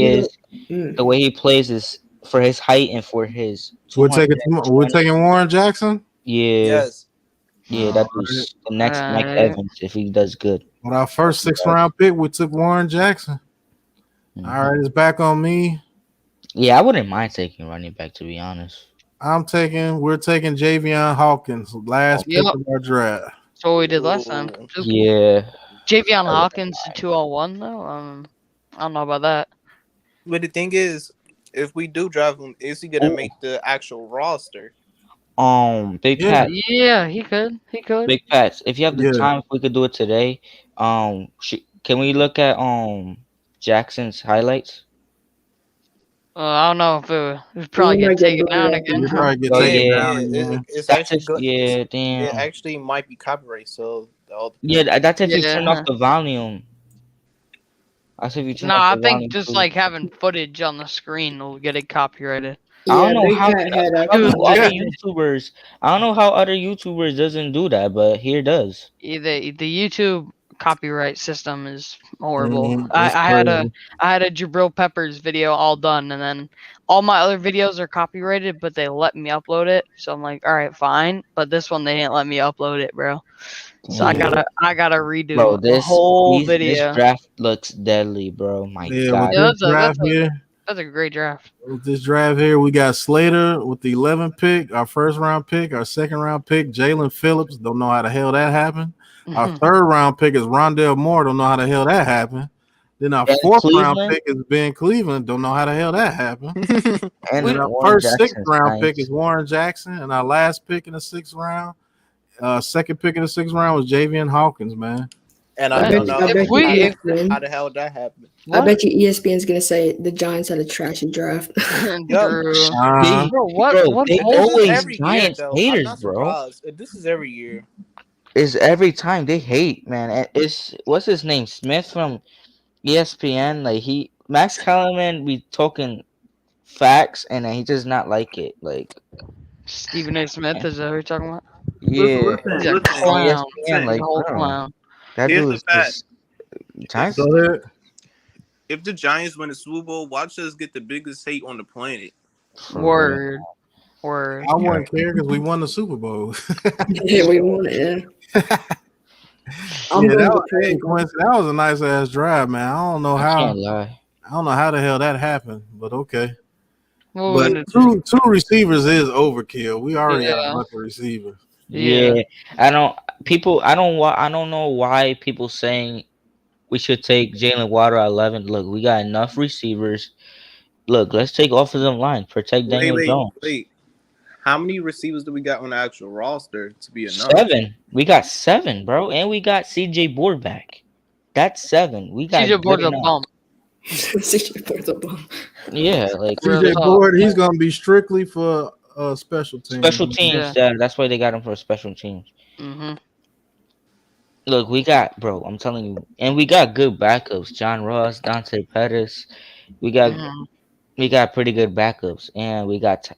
is, the way he plays is for his height and for his We're 220. taking Warren Jackson. Yeah, Yes. yeah, All that right. was the next Mike Alright. Evans if he does good. With our first 6th round pick, we took Warren Jackson. Mhm. All right, it's back on me. Yeah, I wouldn't mind taking running back to be honest. We're taking Javion Hawkins, last pick Yep. of our draft. That's what we did last time. Ooh. Super. Yeah, Javion Hawkins to 201 though. I don't know about that. But the thing is, if we do draft him, is he gonna make the actual roster? Big Yeah. Pat, Yeah, he could. He could. Big Pats. If you have the Yeah. time, if we could do it today. Can we look at Jackson's highlights? I don't know if it would probably might get get taken booted down out. again. You probably get Oh, taken yeah. down again. It's That's actually if, good. yeah, It damn. actually might be copyright. So Yeah, that's if you turn off Yeah. the volume. That's if you turn No, off I the think volume just too. like having footage on the screen will get it copyrighted. I don't Yeah, know Big how Pat had other Yeah. YouTubers. I don't know how other YouTubers doesn't do that, but here does. The YouTube copyright system is horrible. Mhm, I it's had crazy. I had a Jabril Peppers video all done, and then all my other videos are copyrighted, but they let me upload it. So I'm like, all right, fine. But this one they didn't let me upload it, bro. So I Damn. gotta redo Bro, the whole this video. draft looks deadly, bro. My Yeah, God. Yeah, with that's a great draft. this draft here, we got Slater with the 11th pick, our first round pick, our second round pick, Jalen Phillips. Don't know how the hell that happened. Our third round pick is Rondell Moore. Don't know how the hell that happened. Then our And fourth round Cleveland pick is Ben Cleveland. Don't know how the hell that happened. and Then our Warren first sixth Jackson's round pick nice. is Warren Jackson, and our last pick in the 6th round, second pick in the 6th round was Javion Hawkins, man. and I I don't bet know if we- if- how the hell that happened. I bet you ESPN's gonna say the Giants had a trashy draft. True. Uh-huh. Bro, what Bro, what they poll- This is always every year, Giants though. I'm haters, not bro. surprised. This is every year. Is every time they hate, man. And it's what's his name? Smith from ESPN. Like Max Kellerman be talking facts and then he does not like it. Like Stephen A. Smith is that what you're talking about? yeah. He's a On clown. ESPN, He's like a whole bro, clown. that Here's dude the is fact. just Giants. Go ahead. If the Giants win the Super Bowl, watch us get the biggest hate on the planet. for real. Word. Word. I wouldn't care because we won the Super Bowl. Yeah, we won it. Yeah. I'm Yeah, going that to was, hey, play. Quincy, that was a nice ass drive, man. I don't know I how. can't lie. I don't know how the hell that happened, but okay. What we But gonna do? two receivers is overkill. We already got a Yeah. bunch of receivers. Yeah. Yeah. I don't know why people saying we should take Jalen Water at 11. Look, we got enough receivers. Look, let's take offensive line. Protect Daniel Jones. Wait. How many receivers do we got on the actual roster to be enough? 7. We got 7, bro. And we got CJ Board back. That's 7. We got CJ good Board's a enough. bum. CJ Board's a bum. Yeah, like Real CJ talk. Board, he's gonna be strictly for special teams. special teams. Yeah. That's why they got him for special teams. Mm-hmm. Look, we got, bro. I'm telling you, and we got good backups. John Ross, Dante Pettis. We got pretty good backups, and we got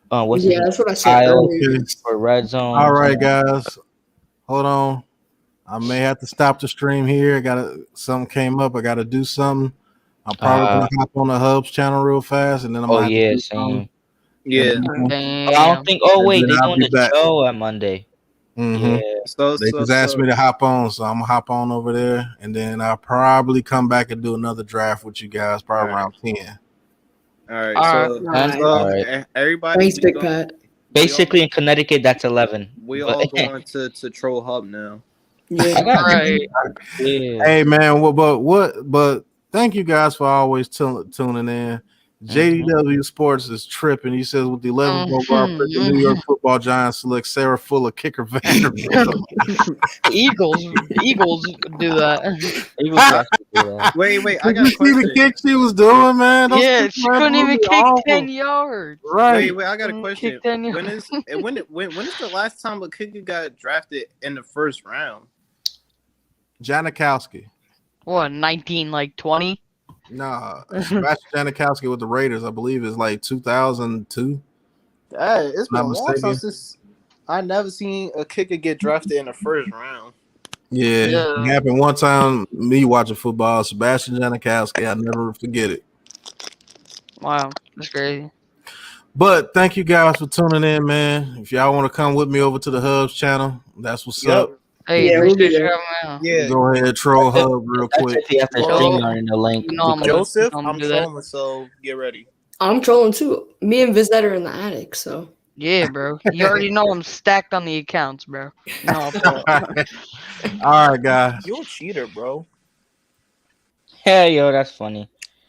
what's his Yeah, name? that's what I said Kyle earlier. for red zone. All right, guys, hold on. I may have to stop the stream here. Something came up. I gotta do something. I'm probably gonna hop on the Hubs channel real fast, and then I'm Oh gonna have to yeah, do same. something. Yeah. Damn. I don't think. Oh And wait, then they I'll doing be the back. show on Monday. Mhm. Yeah. So They just asked me to hop on, so I'm gonna hop on over there, and then I'll probably come back and do another draft with you guys, probably around 10. All right. All right. So everybody. Thanks, we Big go- Pat. Basically, in Connecticut, that's 11. We But- all going to Troll Hub now. Yeah. Right. Yeah. Hey man, but thank you guys for always tuning in. JDW Sports is tripping. He says with the 11th overall pick, the New York Football Giants select Sarah Fuller, kicker Vanderbilt. Eagles do that. Eagles actually do that. Wait. I Did got you a see the question. kick she was doing, man? Those Yeah, kicks she were couldn't even absolutely kick awful. 10 yards. Right. Wait. I got a Kick question. 10 When yards. is the last time a kicker got drafted in the first round? Janikowski. What, 20? Nah, Sebastian Janikowski with the Raiders, I believe, is like 2002. Hey, it's been Not a long mistaken. time since I never seen a kicker get drafted in the first round. Yeah, Yeah. it happened one time. Me watching football, Sebastian Janikowski. I never forget it. Wow, that's crazy. But thank you guys for tuning in, man. If y'all want to come with me over to the Hubs channel, that's what's up. Hey, Yeah, we'll be appreciate you there. having me on. Yeah, Go ahead, troll That's Hub real That's quick. if you have to Troll. stream in the link. You know I'm because- Joseph, I'm I'm do that. trolling, so get ready. I'm trolling too. Me and Vizette are in the attic, so Yeah, bro. You already know I'm stacked on the accounts, bro. You know I'll pull up. All right, guys. You're a cheater, bro. Hell, yo, that's funny.